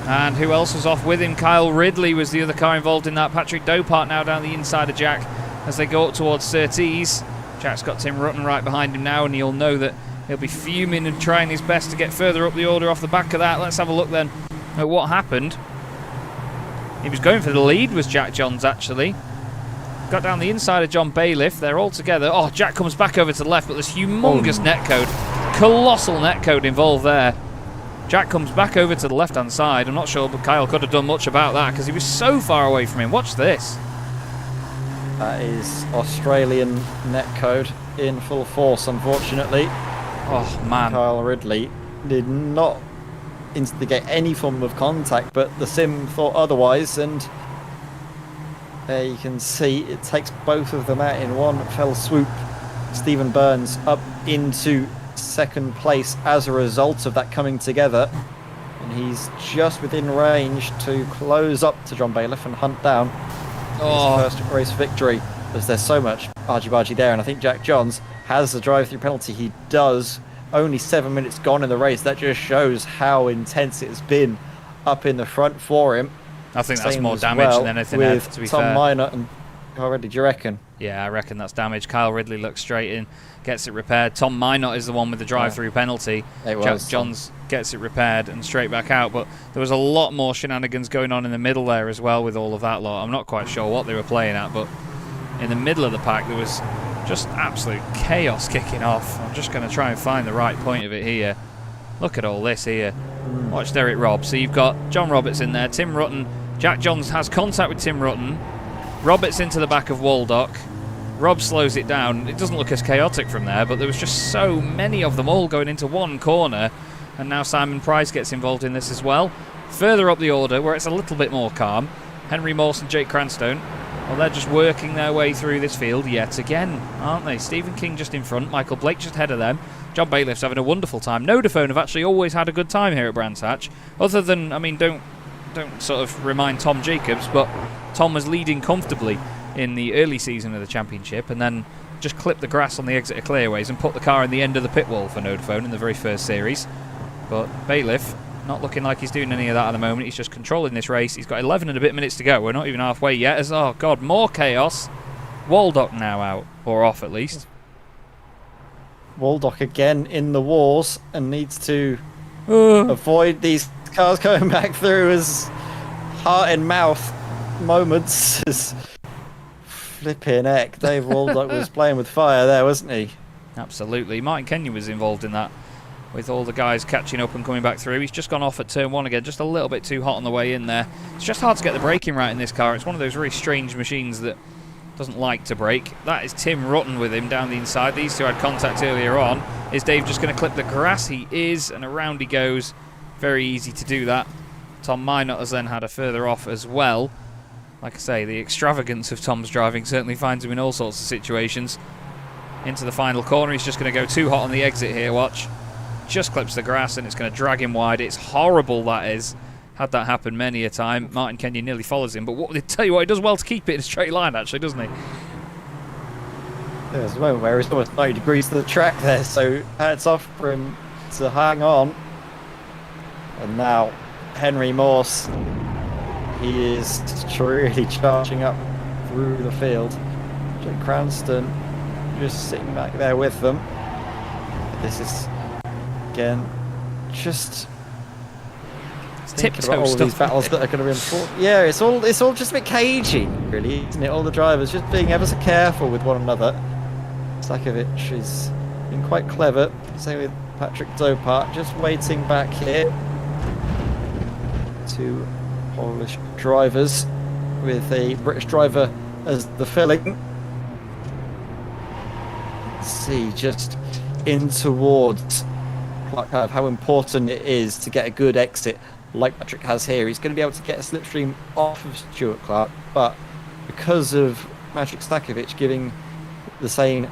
And who else was off with him? Kyle Ridley was the other car involved in that. Patrick Dopart now down the inside of Jack as they go up towards Surtees. Jack's got Tim Rutten right behind him now, and he'll know that he'll be fuming and trying his best to get further up the order off the back of that. Let's have a look then at what happened. He was going for the lead, was Jack Johns, actually. Got down the inside of John Bailiff. They're all together. Oh, Jack comes back over to the left, but there's humongous netcode. Colossal netcode involved there. Jack comes back over to the left-hand side. I'm not sure, but Kyle could have done much about that because he was so far away from him. Watch this. That is Australian netcode in full force, unfortunately. Oh, man. Kyle Ridley did not instigate any form of contact, but the sim thought otherwise, and there you can see it takes both of them out in one fell swoop. Stephen Burns up into second place as a result of that coming together. and he's just within range to close up to John Bailiff and hunt down his first race victory, as there's so much argy-bargy there, and I think Jack Johns has the drive-through penalty. He does. Only 7 minutes gone in the race. That just shows how intense it's been up in the front for him. I think that's more damage than anything else, to be fair. Tom Minor and Kyle Ridley, do you reckon? Yeah, I reckon that's damage. Kyle Ridley looks straight in, gets it repaired. Tom Minot is the one with the drive-through penalty. Jack Johns gets it repaired and straight back out. But there was a lot more shenanigans going on in the middle there as well with all of that lot. I'm not quite sure what they were playing at, but in the middle of the pack there was just absolute chaos kicking off. I'm just going to try and find the right point of it here. Look at all this here. Watch Derek Robb. So you've got John Roberts in there, Tim Rutten. Jack Johns has contact with Tim Rutten. Roberts into the back of Waldock. Robb slows it down. It doesn't look as chaotic from there, but there was just so many of them all going into one corner. And now Simon Price gets involved in this as well. Further up the order, where it's a little bit more calm, Henry Morse and Jake Cranstone. Well, they're just working their way through this field yet again, aren't they? Stephen King just in front, Michael Blake just ahead of them. John Bailiff's having a wonderful time. Nodaphone have actually always had a good time here at Brands Hatch. Other than, I mean, don't sort of remind Tom Jacobs, but Tom was leading comfortably in the early season of the championship and then just clipped the grass on the exit of clearways and put the car in the end of the pit wall for Nodaphone in the very first series. But Bailiff, not looking like he's doing any of that at the moment. He's just controlling this race. He's got 11 and a bit minutes to go. We're not even halfway yet. As, oh God, more chaos. Waldock now out, or off at least. Waldock again in the walls and needs to avoid these cars coming back through as heart and mouth moments. Flipping heck. Dave Waldock was playing with fire there, wasn't he? Absolutely. Martin Kenyon was involved in that, with all the guys catching up and coming back through. He's just gone off at turn one again, just a little bit too hot on the way in there. It's just hard to get the braking right in this car. It's one of those really strange machines that doesn't like to brake. That is Tim Rutten with him down the inside. These two had contact earlier on. Is Dave just going to clip the grass? He is, and around he goes. Very easy to do that. Tom Minot has then had a further off as well. Like I say, the extravagance of Tom's driving certainly finds him in all sorts of situations. Into the final corner. He's just going to go too hot on the exit here, watch. Just clips the grass and it's going to drag him wide. It's horrible, that is. Had that happen many a time. Martin Kenyon nearly follows him, but what they tell you what, he does well to keep it in a straight line, actually, doesn't he? There's a moment where he's almost 90 degrees to the track there, so hats off for him to hang on. And now Henry Morse, he is really charging up through the field. Jake Cranston just sitting back there with them. This is again just thinking about all these battles that are going to be important. Yeah, it's all just a bit cagey, really, isn't it? All the drivers just being ever so careful with one another. Sakovic has been quite clever. Same with Patrick Dopart, just waiting back here. Two Polish drivers with a British driver as the filling. Let's see, just in towards Clark, how important it is to get a good exit like Patrick has here. He's going to be able to get a slipstream off of Stuart Clark, but because of Patrick Stakovic giving the same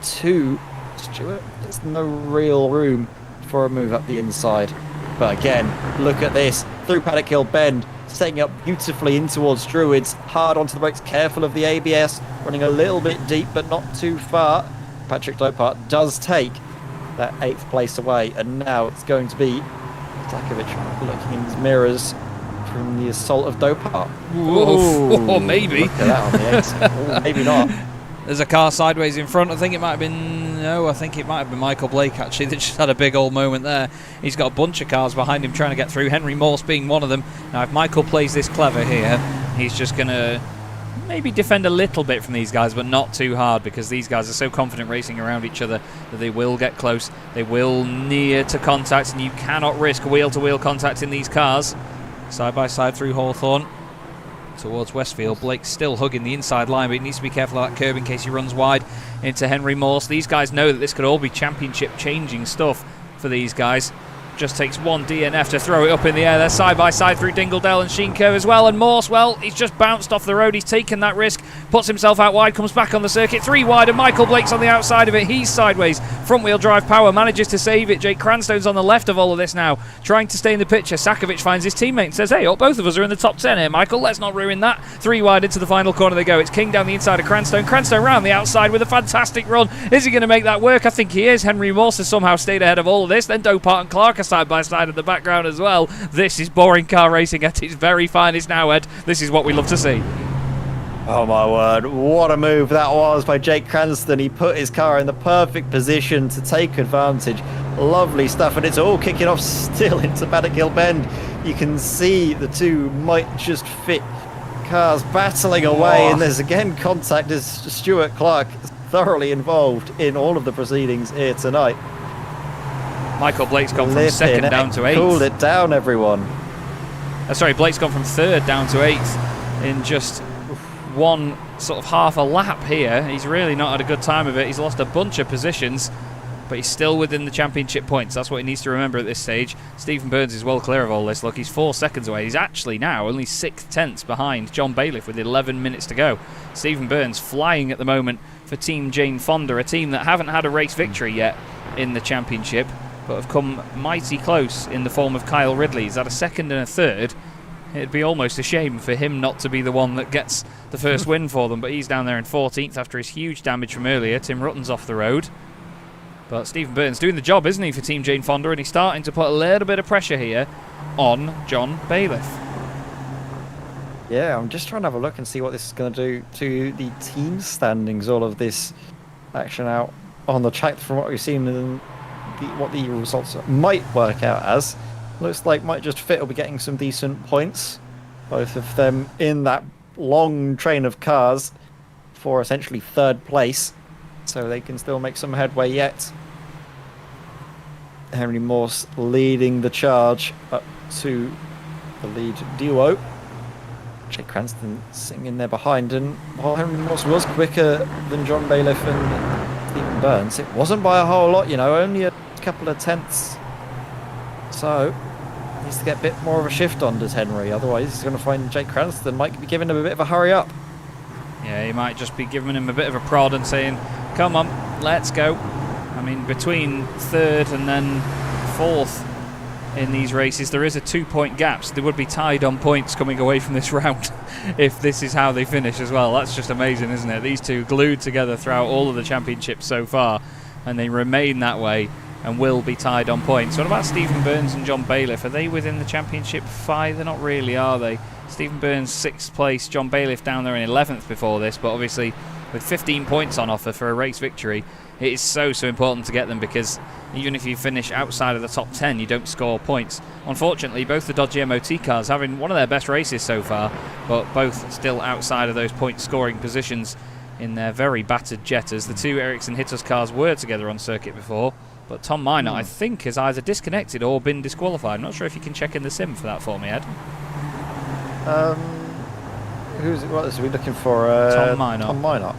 to Stuart, there's no real room for a move up the inside. But again, look at this, through Paddock Hill Bend, setting up beautifully in towards Druids, hard onto the brakes, careful of the ABS, running a little bit deep but not too far. Patrick Dopart does take that 8th place away, and now it's going to be Stakovic looking in his mirrors from the assault of Dopart. Ooh, maybe. Look at that on the exit. Ooh, maybe not. There's a car sideways in front. I think it might have been Michael Blake, actually, that just had a big old moment there. He's got a bunch of cars behind him trying to get through, Henry Morse being one of them. Now, if Michael plays this clever here, he's just going to maybe defend a little bit from these guys, but not too hard, because these guys are so confident racing around each other that they will get close. They will near to contact, and you cannot risk wheel-to-wheel contact in these cars. Side by side through Hawthorne towards Westfield. Blake's still hugging the inside line, but he needs to be careful of that curb in case he runs wide into Henry Morse. These guys know that this could all be championship changing stuff for these guys. Just takes one DNF to throw it up in the air. They're side by side through Dingledale and Sheen Curve as well. And Morse, well, he's just bounced off the road. He's taken that risk, puts himself out wide, comes back on the circuit. 3 wide, and Michael Blake's on the outside of it. He's sideways. Front wheel drive power, manages to save it. Jake Cranstone's on the left of all of this now, trying to stay in the picture. Sakovic finds his teammate and says, hey, both of us are in the top 10 here, Michael. Let's not ruin that. 3 wide into the final corner they go. It's King down the inside of Cranstone. Cranstone round the outside with a fantastic run. Is he going to make that work? I think he is. Henry Morse has somehow stayed ahead of all of this. Then Dopart and Clark are side by side at the background as well. This is boring car racing at its very finest now, Ed. This is what we love to see. Oh my word, what a move that was by Jake Cranston. He put his car in the perfect position to take advantage. Lovely stuff, and it's all kicking off still into Paddock Hill Bend. You can see the two might just fit cars battling away, and there's again contact as Stuart Clark is thoroughly involved in all of the proceedings here tonight. Michael Blake's gone from second down to 8th. Cooled it down, everyone. Sorry, Blake's gone from 3rd down to 8th in just one sort of half a lap here. He's really not had a good time of it. He's lost a bunch of positions, but he's still within the championship points. That's what he needs to remember at this stage. Stephen Burns is well clear of all this. Look, he's 4 seconds away. He's actually now only 6/10 behind John Bailiff with 11 minutes to go. Stephen Burns flying at the moment for Team Jane Fonda, a team that haven't had a race victory yet in the championship, but have come mighty close in the form of Kyle Ridley. He's had a 2nd and a 3rd. It'd be almost a shame for him not to be the one that gets the first win for them, but he's down there in 14th after his huge damage from earlier. Tim Rutten's off the road. But Stephen Burns doing the job, isn't he, for Team Jane Fonda, and he's starting to put a little bit of pressure here on John Bailiff. Yeah, I'm just trying to have a look and see what this is going to do to the team standings, all of this action out on the track from what we've seen and what the results might work out as. Looks like Might Just Fit will be getting some decent points, both of them in that long train of cars for essentially 3rd place, so they can still make some headway yet. Henry Morse leading the charge up to the lead duo. Jake Cranston sitting in there behind, and while Henry Morse was quicker than John Bailiff and Stephen Burns, it wasn't by a whole lot, you know, only a couple of tenths. So needs to get a bit more of a shift on, does Henry, otherwise he's going to find Jake Cranston might be giving him a bit of a hurry up. Yeah, he might just be giving him a bit of a prod and saying, come on, let's go. I mean, between 3rd and then 4th in these races, there is a 2-point gap, so they would be tied on points coming away from this round if this is how they finish as well. That's just amazing, isn't it? These two glued together throughout all of the championships so far, and they remain that way and will be tied on points. What about Stephen Burns and John Bailiff? Are they within the championship fight? They're not really, are they? Stephen Burns 6th place, John Bailiff down there in 11th before this, but obviously with 15 points on offer for a race victory, it is so important to get them, because even if you finish outside of the top 10, you don't score points. Unfortunately, both the dodgy MOT cars having one of their best races so far, but both still outside of those point scoring positions in their very battered Jettas. The two Ericsson Hitters cars were together on circuit before, but Tom Minor, I think, has either disconnected or been disqualified. I'm not sure if you can check in the sim for that for me, Ed. What is we looking for? Tom Minor. Tom Minor.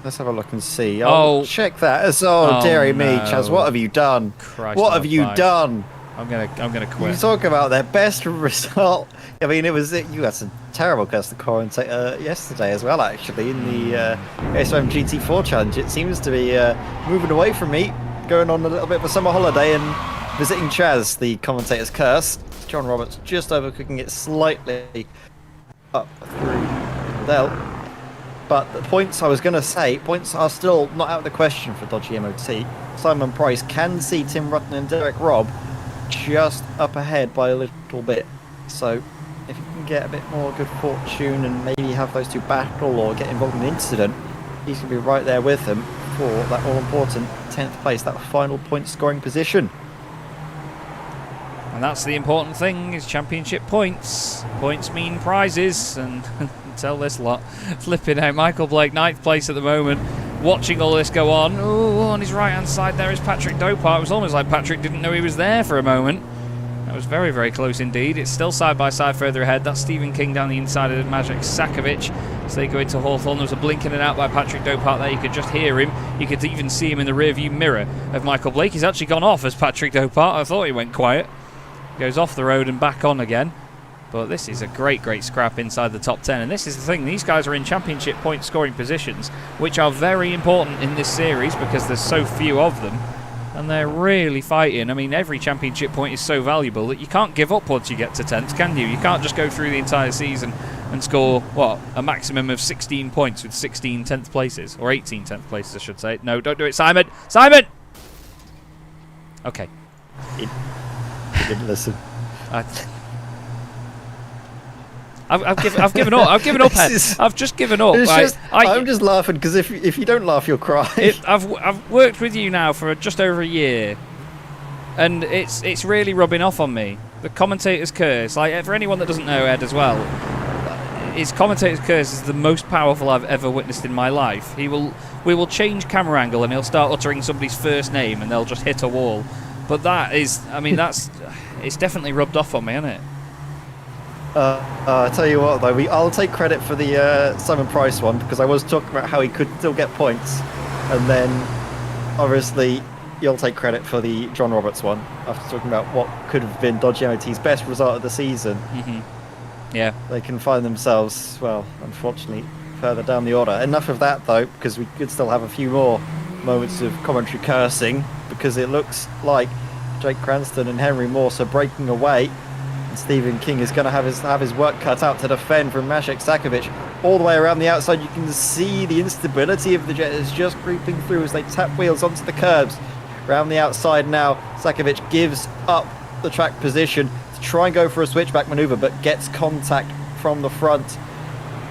Let's have a look and see. Check that. Dearie me, Chaz, what have you done? Christ, what have you done? I'm gonna quit. You talk about their best result. I mean, you had some terrible custom commentator yesterday as well, actually, in the ASM GT4 challenge. It seems to be moving away from me, going on a little bit of a summer holiday and visiting Chaz, the commentator's curse. John Roberts just overcooking it slightly up through Dell. But the points I was going to say, points are still not out of the question for dodgy MOT. Simon Price can see Tim Rutten and Derek Robb just up ahead by a little bit. So if you can get a bit more good fortune and maybe have those two battle or get involved in an incident, he's going to be right there with them for that all-important 10th place, that final point scoring position. And that's the important thing, is championship points. Points mean prizes, and tell this lot. Flipping out, Michael Blake, 9th place at the moment, watching all this go on. Oh, on his right-hand side there is Patrick Dopart. It was almost like Patrick didn't know he was there for a moment. That was very, very close indeed. It's still side by side further ahead. That's Stephen King down the inside of Maciej Sakovic. as they go into Hawthorne. There was a blink in and out by Patrick Dopart there. You could just hear him. You could even see him in the rear view mirror of Michael Blake. He's actually gone off as Patrick Dopart. I thought he went quiet. Goes off the road and back on again. But this is a great scrap inside the top 10. And this is the thing. These guys are in championship point scoring positions, which are very important in this series because there's so few of them. And they're really fighting. I mean, every championship point is so valuable that you can't give up once you get to 10th, can you? You can't just go through the entire season and score, what, a maximum of 16 points with 16 10th places. Or 18 10th places, I should say. No, don't do it, Simon! Simon! Okay. He didn't listen. I've given up. I've given up, Ed. I've just given up. I'm just laughing because if you don't laugh, you'll cry. I've worked with you now for just over a year, and it's really rubbing off on me. The commentator's curse. Like, for anyone that doesn't know Ed as well, his commentator's curse is the most powerful I've ever witnessed in my life. We will change camera angle and he'll start uttering somebody's first name and they'll just hit a wall. But that is, I mean, it's definitely rubbed off on me, hasn't it? I tell you what, though, I'll take credit for the Simon Price one because I was talking about how he could still get points, and then obviously you'll take credit for the John Roberts one after talking about what could have been Dodgy MOT's best result of the season. Yeah, they can find themselves, well, unfortunately, further down the order. Enough of that, though, because we could still have a few more moments of commentary cursing because it looks like Jake Cranston and Henry Morse are breaking away. Stephen King is going to have his work cut out to defend from Maciej Sakovic all the way around the outside. You can see the instability of the jet is just creeping through as they tap wheels onto the curbs. Around the outside now, Sakovic gives up the track position to try and go for a switchback maneuver, but gets contact from the front,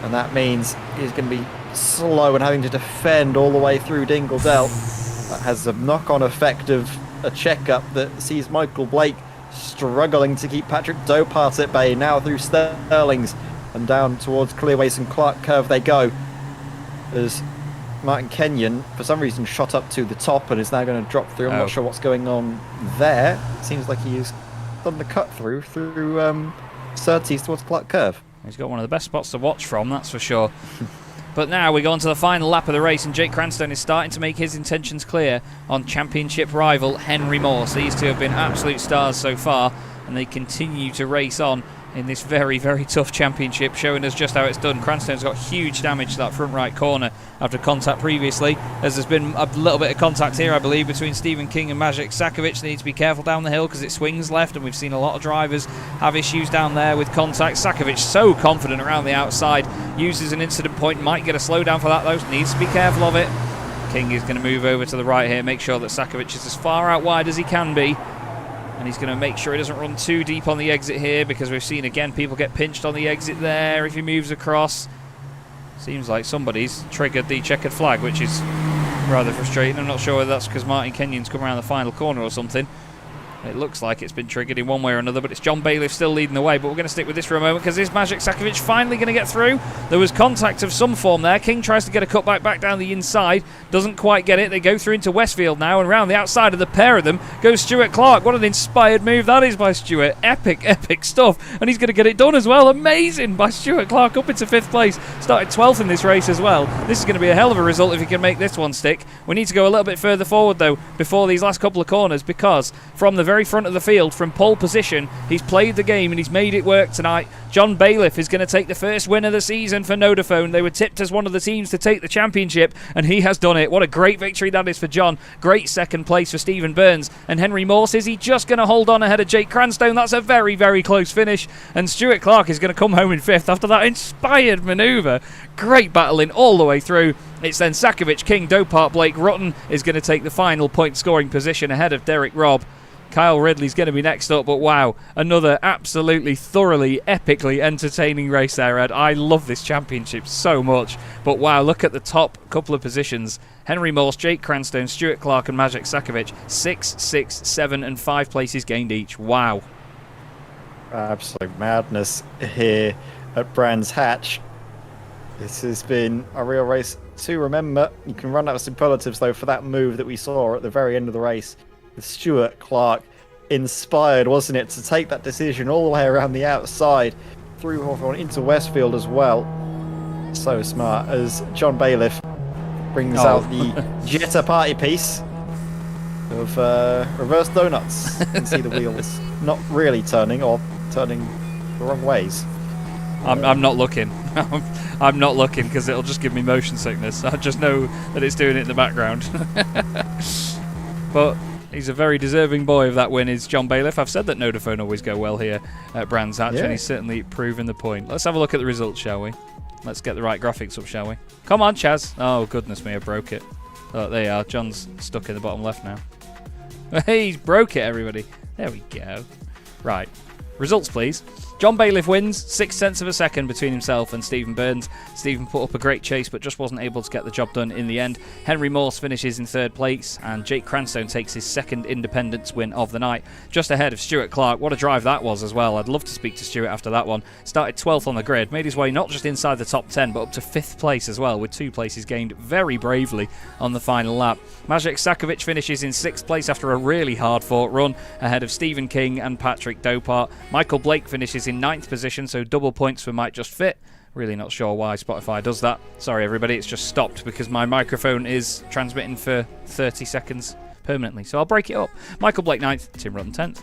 and that means he's going to be slow and having to defend all the way through Dingle Dell. That has a knock-on effect of a checkup that sees Michael Blake struggling to keep Patrick Dopart at bay. Now through Sterling's and down towards Clearways and Clark Curve they go, as Martin Kenyon for some reason shot up to the top and is now going to drop through. I'm not sure what's going on there. It seems like he's done the cut through Surtees towards Clark Curve. He's got one of the best spots to watch from, that's for sure. But now we go on to the final lap of the race, and Jake Cranston is starting to make his intentions clear on championship rival Henry Morse. These two have been absolute stars so far, and they continue to race on in this very, very tough championship, showing us just how it's done. Cranston's got huge damage to that front right corner after contact previously, as there's been a little bit of contact here, I believe, between Stephen King and Maciej Sakovic. They need to be careful down the hill because it swings left, and we've seen a lot of drivers have issues down there with contact. Sakovic so confident around the outside, uses an incident point, might get a slowdown for that though, needs to be careful of it. King is going to move over to the right here, make sure that Sakovic is as far out wide as he can be. And he's going to make sure he doesn't run too deep on the exit here, because we've seen again people get pinched on the exit there if he moves across. Seems like somebody's triggered the checkered flag, which is rather frustrating. I'm not sure whether that's because Martin Kenyon's come around the final corner or something. It looks like it's been triggered in one way or another, but it's John Bailiff still leading the way. But we're going to stick with this for a moment, because is Maciej Sakovic finally going to get through? There was contact of some form there. King tries to get a cutback back down the inside, doesn't quite get it. They go through into Westfield now, and around the outside of the pair of them goes Stuart Clark. What an inspired move that is by Stuart. Epic stuff. And he's going to get it done as well. Amazing by Stuart Clark, up into 5th place. Started 12th in this race as well. This is going to be a hell of a result if he can make this one stick. We need to go a little bit further forward though before these last couple of corners, because from the very front of the field, from pole position, he's played the game and he's made it work tonight. John Bailiff is going to take the first win of the season for Vodafone. They were tipped as one of the teams to take the championship, and he has done it. What a great victory that is for John. Great second place for Stephen Burns. And Henry Morse, is he just going to hold on ahead of Jake Cranston? That's a very, very close finish. And Stuart Clark is going to come home in 5th after that inspired manoeuvre. Great battling all the way through. It's then Sakovic, King, Dopart, Blake, Rutten is going to take the final point scoring position ahead of Derek Robb. Kyle Ridley's going to be next up, but wow, another absolutely thoroughly, epically entertaining race there, Ed. I love this championship so much, but wow, look at the top couple of positions. Henry Morse, Jake Cranston, Stuart Clark and Maciej Sakovic, 6, 6, 7 and 5 places gained each. Wow. Absolute madness here at Brands Hatch. This has been a real race to remember. You can run out of superlatives though for that move that we saw at the very end of the race. With Stuart Clark, inspired, wasn't it, to take that decision all the way around the outside through Hawthorne into Westfield as well. so smart as John Bailiff brings out the Jetta party piece of reverse donuts. You can see the wheels not really turning or turning the wrong ways. I'm not looking. I'm not looking because it'll just give me motion sickness. I just know that it's doing it in the background. But he's a very deserving boy of that win, is John Bailiff. I've said that Nodaphone always go well here at Brands Hatch, and he's certainly proven the point. Let's have a look at the results, shall we? Let's get the right graphics up, shall we? Come on, Chaz. Oh, goodness me, I broke it. Oh, there you are. John's stuck in the bottom left now. Hey, he's broke it, everybody. There we go. Right. Results, please. John Bailiff wins, 0.6 of a second between himself and Stephen Burns. Stephen put up a great chase, but just wasn't able to get the job done in the end. Henry Morse finishes in 3rd place, and Jake Cranstone takes his 2nd independence win of the night, just ahead of Stuart Clark. What a drive that was as well. I'd love to speak to Stuart after that one. Started 12th on the grid, made his way not just inside the top 10, but up to 5th place as well, with 2 places gained very bravely on the final lap. Maciej Sakovic finishes in 6th place after a really hard-fought run, ahead of Stephen King and Patrick Dopart. Michael Blake finishes in 9th position, so double points for Might Just Fit. Really not sure why Spotify does that. Sorry everybody, it's just stopped because my microphone is transmitting for 30 seconds permanently, so I'll break it up. Michael Blake 9th, Tim Rutten 10th.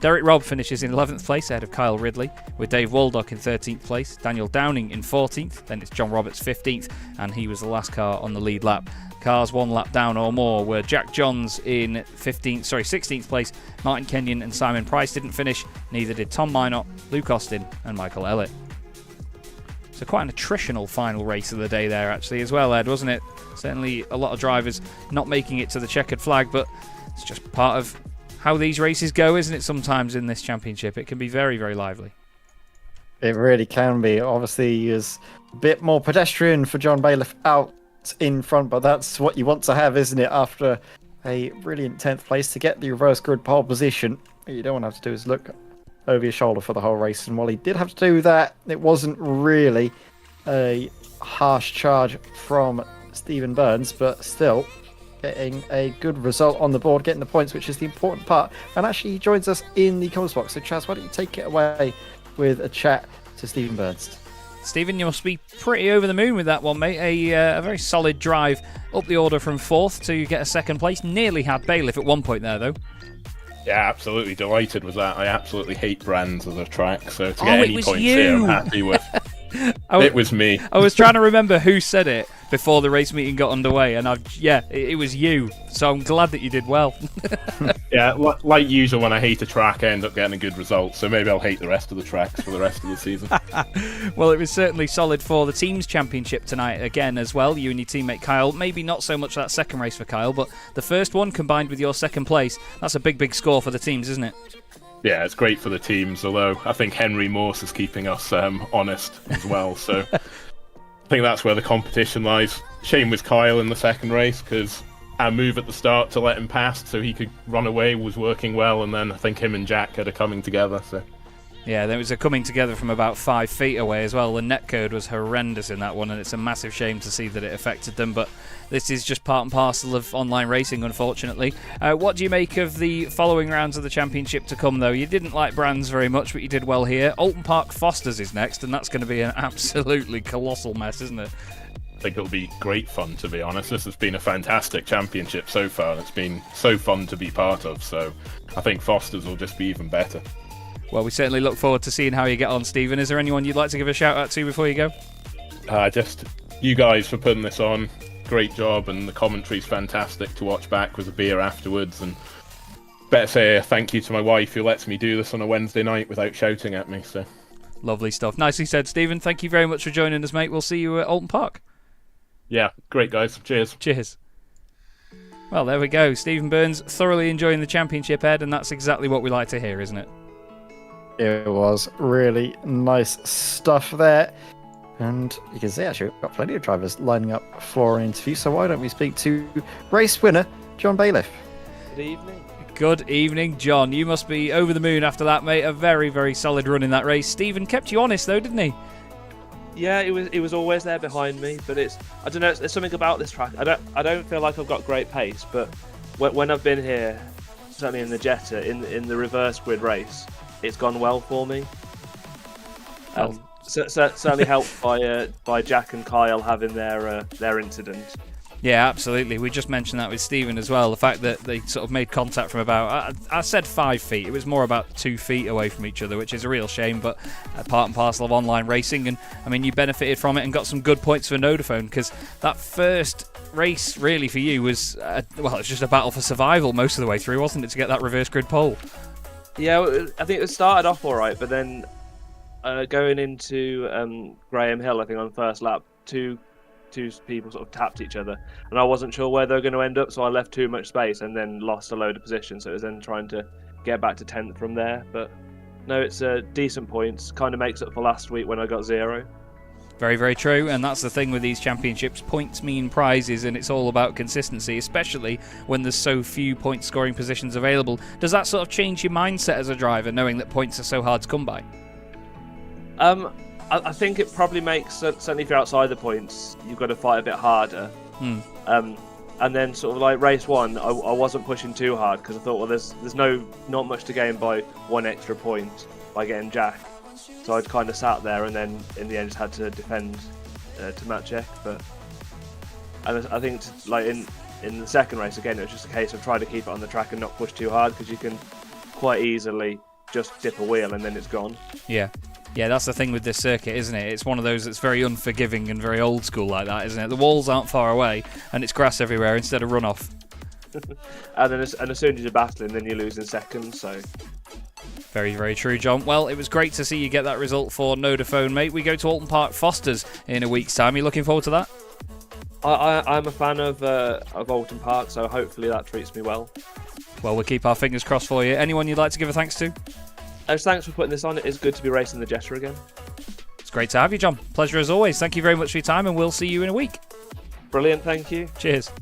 Derek Robb finishes in 11th place ahead of Kyle Ridley, with Dave Waldock in 13th place, Daniel Downing in 14th, then it's John Roberts 15th, and he was the last car on the lead lap. Cars 1 lap down or more were Jack Johns in 16th place, Martin Kenyon and Simon Price didn't finish, neither did Tom Minot, Luke Austin and Michael Ellett. So quite an attritional final race of the day there actually as well, Ed, wasn't it? Certainly a lot of drivers not making it to the checkered flag, but it's just part of how these races go, isn't it? Sometimes in this championship it can be very, very lively. It really can be. Obviously, is a bit more pedestrian for John Bailiff out in front, but that's what you want to have, isn't it? After a brilliant 10th place to get the reverse grid pole position, what you don't want to have to do is look over your shoulder for the whole race. And while he did have to do that, it wasn't really a harsh charge from Stephen Burns, but still getting a good result on the board, getting the points, which is the important part. And actually, he joins us in the comments box. So, Chaz, why don't you take it away with a chat to Stephen Burns? Stephen, you must be pretty over the moon with that one, mate. A very solid drive up the order from 4th to get a 2nd place. Nearly had Bailiff at one point there, though. Yeah, absolutely delighted with that. I absolutely hate Brands as a track, so to get any points here, I'm happy with. It was me. I was trying to remember who said it before the race meeting got underway, and it was you. So I'm glad that you did well. Yeah, like usual, when I hate a track, I end up getting a good result. So maybe I'll hate the rest of the tracks for the rest of the season. Well, it was certainly solid for the teams championship tonight again as well. You and your teammate Kyle. Maybe not so much that second race for Kyle, but the first one combined with your 2nd place. That's a big, big score for the teams, isn't it? Yeah, it's great for the teams, although I think Henry Morse is keeping us honest as well. So I think that's where the competition lies. Shame with Kyle in the 2nd race, because our move at the start to let him pass so he could run away was working well, and then I think him and Jack had a coming together. So yeah, there was a coming together from about 5 feet away as well. The netcode was horrendous in that one, and it's a massive shame to see that it affected them, but this is just part and parcel of online racing, unfortunately. What do you make of the following rounds of the championship to come, though? You didn't like Brands very much, but you did well here. Alton Park Fosters is next, and that's going to be an absolutely colossal mess, isn't it? I think it'll be great fun, to be honest. This has been a fantastic championship so far. It's been so fun to be part of, so I think Fosters will just be even better. Well, we certainly look forward to seeing how you get on, Stephen. Is there anyone you'd like to give a shout out to before you go? Just you guys for putting this on. Great job, and the commentary's fantastic to watch back with a beer afterwards. And better say a thank you to my wife who lets me do this on a Wednesday night without shouting at me. So lovely stuff. Nicely said, Stephen. Thank you very much for joining us, mate. We'll see you at Alton Park. Yeah, great guys. Cheers. Cheers. Well, there we go. Stephen Burns thoroughly enjoying the championship, Ed, and that's exactly what we like to hear, isn't it? It was really nice stuff there. And you can see, actually, we've got plenty of drivers lining up for an interview. So why don't we speak to race winner, John Bailiff? Good evening. Good evening, John. You must be over the moon after that, mate. A very, very solid run in that race. Stephen kept you honest, though, didn't he? Yeah, it was always there behind me, but I don't know. There's something about this track. I don't feel like I've got great pace, but when I've been here, certainly in the Jetta, in the reverse grid race, it's gone well for me. Certainly helped by Jack and Kyle having their incident. Yeah, absolutely. We just mentioned that with Stephen as well. The fact that they sort of made contact from about, I said 5 feet. It was more about 2 feet away from each other, which is a real shame, but part and parcel of online racing. And I mean, you benefited from it and got some good points for Nodaphone, because that first race really for you was, it's just a battle for survival most of the way through, wasn't it, to get that reverse grid pole? Yeah, I think it started off all right, but then going into Graham Hill, I think on the first lap, two people sort of tapped each other, and I wasn't sure where they were going to end up, so I left too much space and then lost a load of position. So it was then trying to get back to 10th from there. But no, it's decent points. Kind of makes up for last week when I got 0. Very, very true, and that's the thing with these championships. Points mean prizes, and it's all about consistency, especially when there's so few point scoring positions available. Does that sort of change your mindset as a driver, knowing that points are so hard to come by? I think it probably makes, certainly if you're outside the points, you've got to fight a bit harder. And then sort of like race 1, I wasn't pushing too hard because I thought, well, there's not much to gain by 1 extra point by getting Jack. So I'd kind of sat there and then in the end just had to defend to match check. And I think like in the second race, again, it was just a case of trying to keep it on the track and not push too hard, because you can quite easily just dip a wheel and then it's gone. Yeah, that's the thing with this circuit, isn't it? It's one of those that's very unforgiving and very old school like that, isn't it? The walls aren't far away, and it's grass everywhere instead of runoff. and as soon as you're battling, then you lose in seconds, so... Very, very true, John. Well, it was great to see you get that result for Nodaphone, mate. We go to Alton Park Fosters in a week's time. Are you looking forward to that? I'm a fan of Alton Park, so hopefully that treats me well. Well, we'll keep our fingers crossed for you. Anyone you'd like to give a thanks to? Thanks for putting this on. It is good to be racing the Jester again. It's great to have you, John. Pleasure as always. Thank you very much for your time, and we'll see you in a week. Brilliant, thank you. Cheers.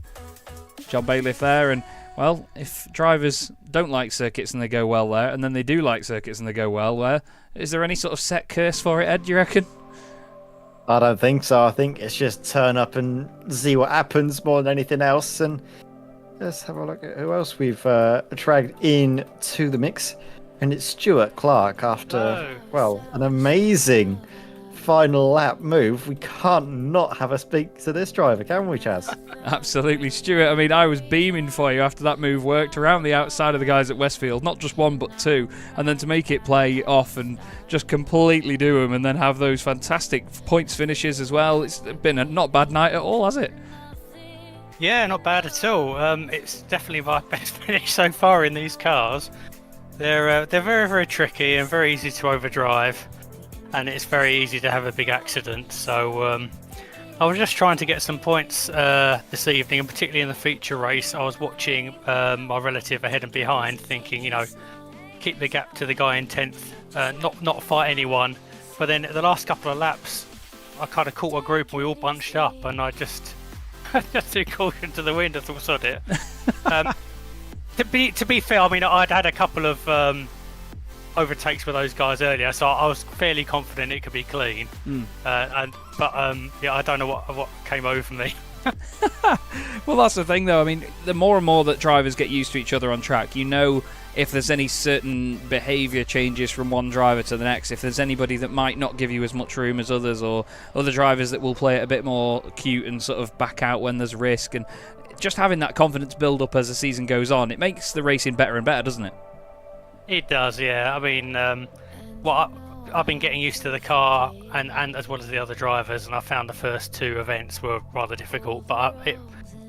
John Bailiff there, and well, if drivers don't like circuits and they go well there, and then they do like circuits and they go well there, is there any sort of set curse for it, Ed, do you reckon? I don't think so. I think it's just turn up and see what happens more than anything else. And let's have a look at who else we've dragged in to the mix. And it's Stuart Clark after, an amazing final lap move. We can't not have a speak to this driver, can we, Chaz? Absolutely, Stuart. I mean, I was beaming for you after that move worked around the outside of the guys at Westfield, not just 1 but 2, and then to make it play off and just completely do them, and then have those fantastic points finishes as well. It's been a not bad night at all, has it? Yeah, not bad at all. It's definitely my best finish so far in these cars. They're very, very tricky and very easy to overdrive, and it's very easy to have a big accident. So I was just trying to get some points this evening, and particularly in the feature race, I was watching my relative ahead and behind, thinking, keep the gap to the guy in 10th, not fight anyone. But then the last couple of laps, I kind of caught a group and we all bunched up, and I just threw caution to the wind. I thought, sod it. To be fair, I mean, I'd had a couple of overtakes with those guys earlier, so I was fairly confident it could be clean. I don't know what came over me. Well, that's the thing, though. I mean, the more and more that drivers get used to each other on track, if there's any certain behaviour changes from one driver to the next, if there's anybody that might not give you as much room as others, or other drivers that will play it a bit more cute and sort of back out when there's risk, and just having that confidence build up as the season goes on, it makes the racing better and better, doesn't it? It does, yeah. I mean, I've been getting used to the car and as well as the other drivers, and I found the first 2 events were rather difficult, but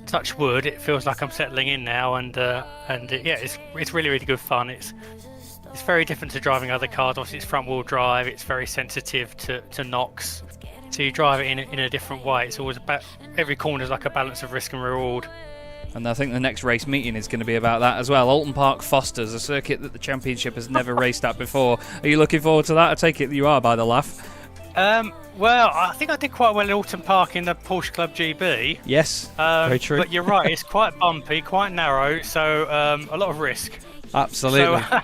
touch wood, it feels like I'm settling in now, and it's really, really good fun. It's very different to driving other cars. Obviously, it's front wheel drive. It's very sensitive to knocks. So you drive it in a different way. It's always about every corner is like a balance of risk and reward. And I think the next race meeting is going to be about that as well. Alton Park Fosters, a circuit that the championship has never raced at before. Are you looking forward to that? I take it that you are by the laugh. Well, I think I did quite well in Alton Park in the Porsche Club GB. Yes, very true. But you're right, it's quite bumpy, quite narrow, so a lot of risk. Absolutely. So,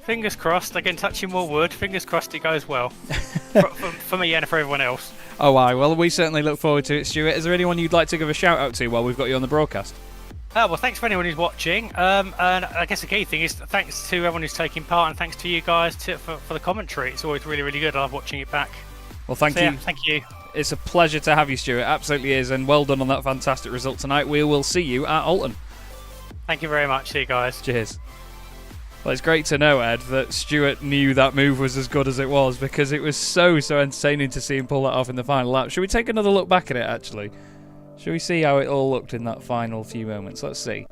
fingers crossed, again, touching more wood, fingers crossed it goes well. for me and for everyone else. Oh, aye. Well, we certainly look forward to it, Stuart. Is there anyone you'd like to give a shout out to while we've got you on the broadcast? Well, thanks for anyone who's watching. And I guess the key thing is thanks to everyone who's taking part, and thanks to you guys for the commentary. It's always really, really good. I love watching it back. Well, thank you. Thank you. It's a pleasure to have you, Stuart. Absolutely is, and well done on that fantastic result tonight. We will see you at Alton. Thank you very much. See you guys. Cheers. Well, it's great to know, Ed, that Stuart knew that move was as good as it was, because it was so entertaining to see him pull that off in the final lap. Should we take another look back at it, actually? Should we see how it all looked in that final few moments? Let's see.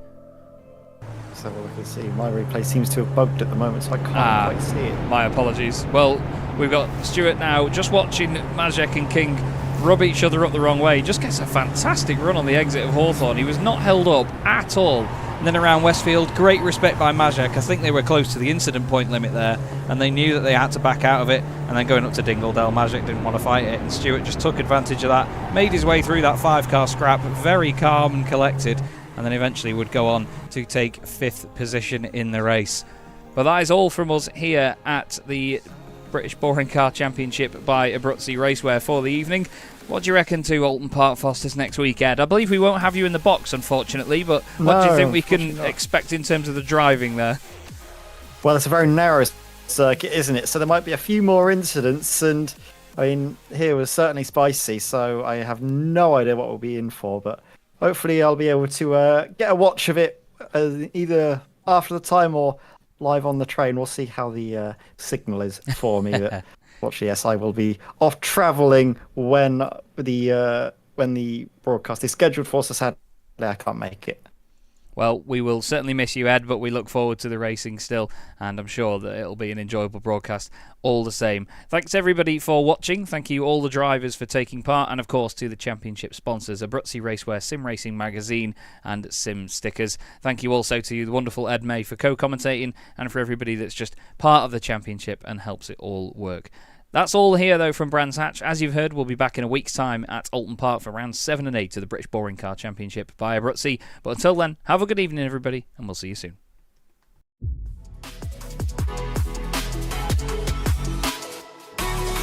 Let's have a look and see. My replay seems to have bugged at the moment, so I can't quite see it. My apologies. Well, we've got Stuart now just watching Majek and King rub each other up the wrong way. He just gets a fantastic run on the exit of Hawthorne. He was not held up at all. And then around Westfield, great respect by Majek. I think they were close to the incident point limit there, and they knew that they had to back out of it. And then going up to Dingledale, Majek didn't want to fight it, and Stuart just took advantage of that, made his way through that 5-car scrap, very calm and collected, and then eventually would go on to take 5th position in the race. But that is all from us here at the British Boring Car Championship by Abruzzi Racewear for the evening. What do you reckon to Alton Park Fosters next week, Ed? I believe we won't have you in the box, unfortunately, but what do you think we can expect in terms of the driving there? Well, it's a very narrow circuit, isn't it? So there might be a few more incidents, and I mean, here was certainly spicy, so I have no idea what we'll be in for, but hopefully I'll be able to get a watch of it either after the time or live on the train. We'll see how the signal is for me. But watch, yes, I will be off travelling when the broadcast is scheduled for, so sadly I can't make it. Well, we will certainly miss you, Ed, but we look forward to the racing still, and I'm sure that it'll be an enjoyable broadcast all the same. Thanks everybody for watching. Thank you all the drivers for taking part, and of course to the championship sponsors, Abruzzi Racewear, Sim Racing Magazine and Sim Stickers. Thank you also to the wonderful Ed May for co-commentating, and for everybody that's just part of the championship and helps it all work. That's all here, though, from Brands Hatch. As you've heard, we'll be back in a week's time at Alton Park for rounds 7 and 8 of the British Boring Car Championship by Abruzzi. But until then, have a good evening, everybody, and we'll see you soon.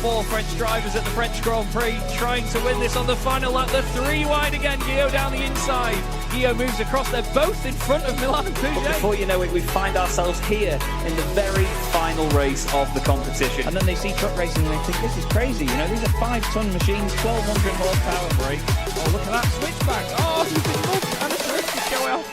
4 French drivers at the French Grand Prix trying to win this on the final lap. The 3 wide again, Guillaume down the inside. Guillaume moves across, they're both in front of Milan and Pouget. Before you know it, we find ourselves here in the very final race of the competition. And then they see truck racing and they think, this is crazy, you know, these are 5-ton machines, 1,200 horsepower brake. Oh, look at that switchback. Oh, he's been mugged and a drift to go out.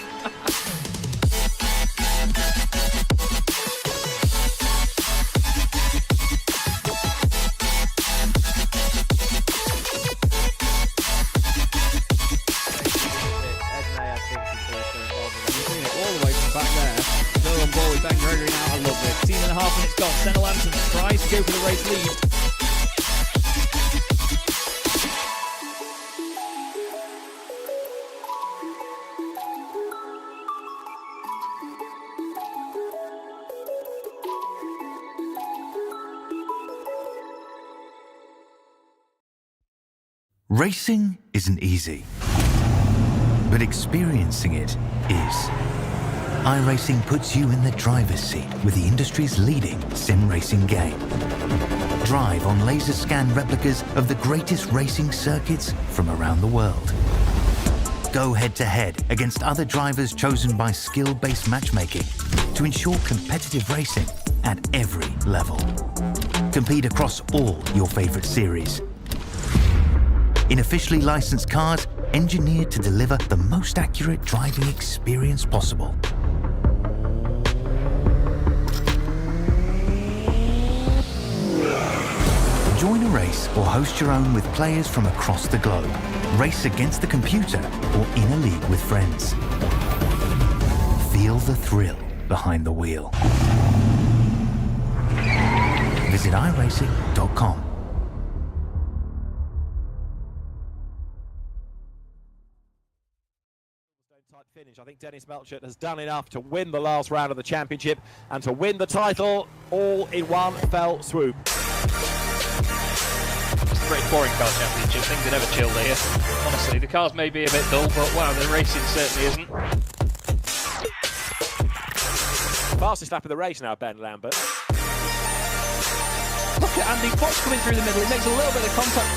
Ben Gregory now, I love it. 16.5 minutes gone. Senna Lanson tries to go for the race lead. Racing isn't easy, but experiencing it is. iRacing puts you in the driver's seat with the industry's leading sim racing game. Drive on laser scan replicas of the greatest racing circuits from around the world. Go head to head against other drivers chosen by skill-based matchmaking to ensure competitive racing at every level. Compete across all your favorite series. In officially licensed cars, engineered to deliver the most accurate driving experience possible. Join a race or host your own with players from across the globe. Race against the computer or in a league with friends. Feel the thrill behind the wheel. Visit iRacing.com. Finish. I think Dennis Melchett has done enough to win the last round of the championship and to win the title all in one fell swoop. It's the British Boring Car Championship. Things are never chilled here. Honestly, the cars may be a bit dull, but wow, the racing certainly isn't. Fastest lap of the race now, Ben Lambert. Look at Andy Fox coming through the middle. He makes a little bit of contact.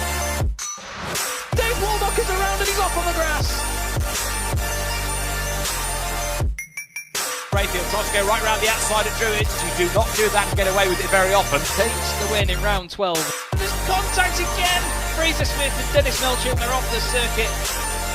Dave Waldock is around and he's off on the grass. Rayfield tries to go right round the outside of Druids. You do not do that and get away with it very often. Takes the win in round 12. contact again. Fraser Smith and Dennis Melchett are off the circuit.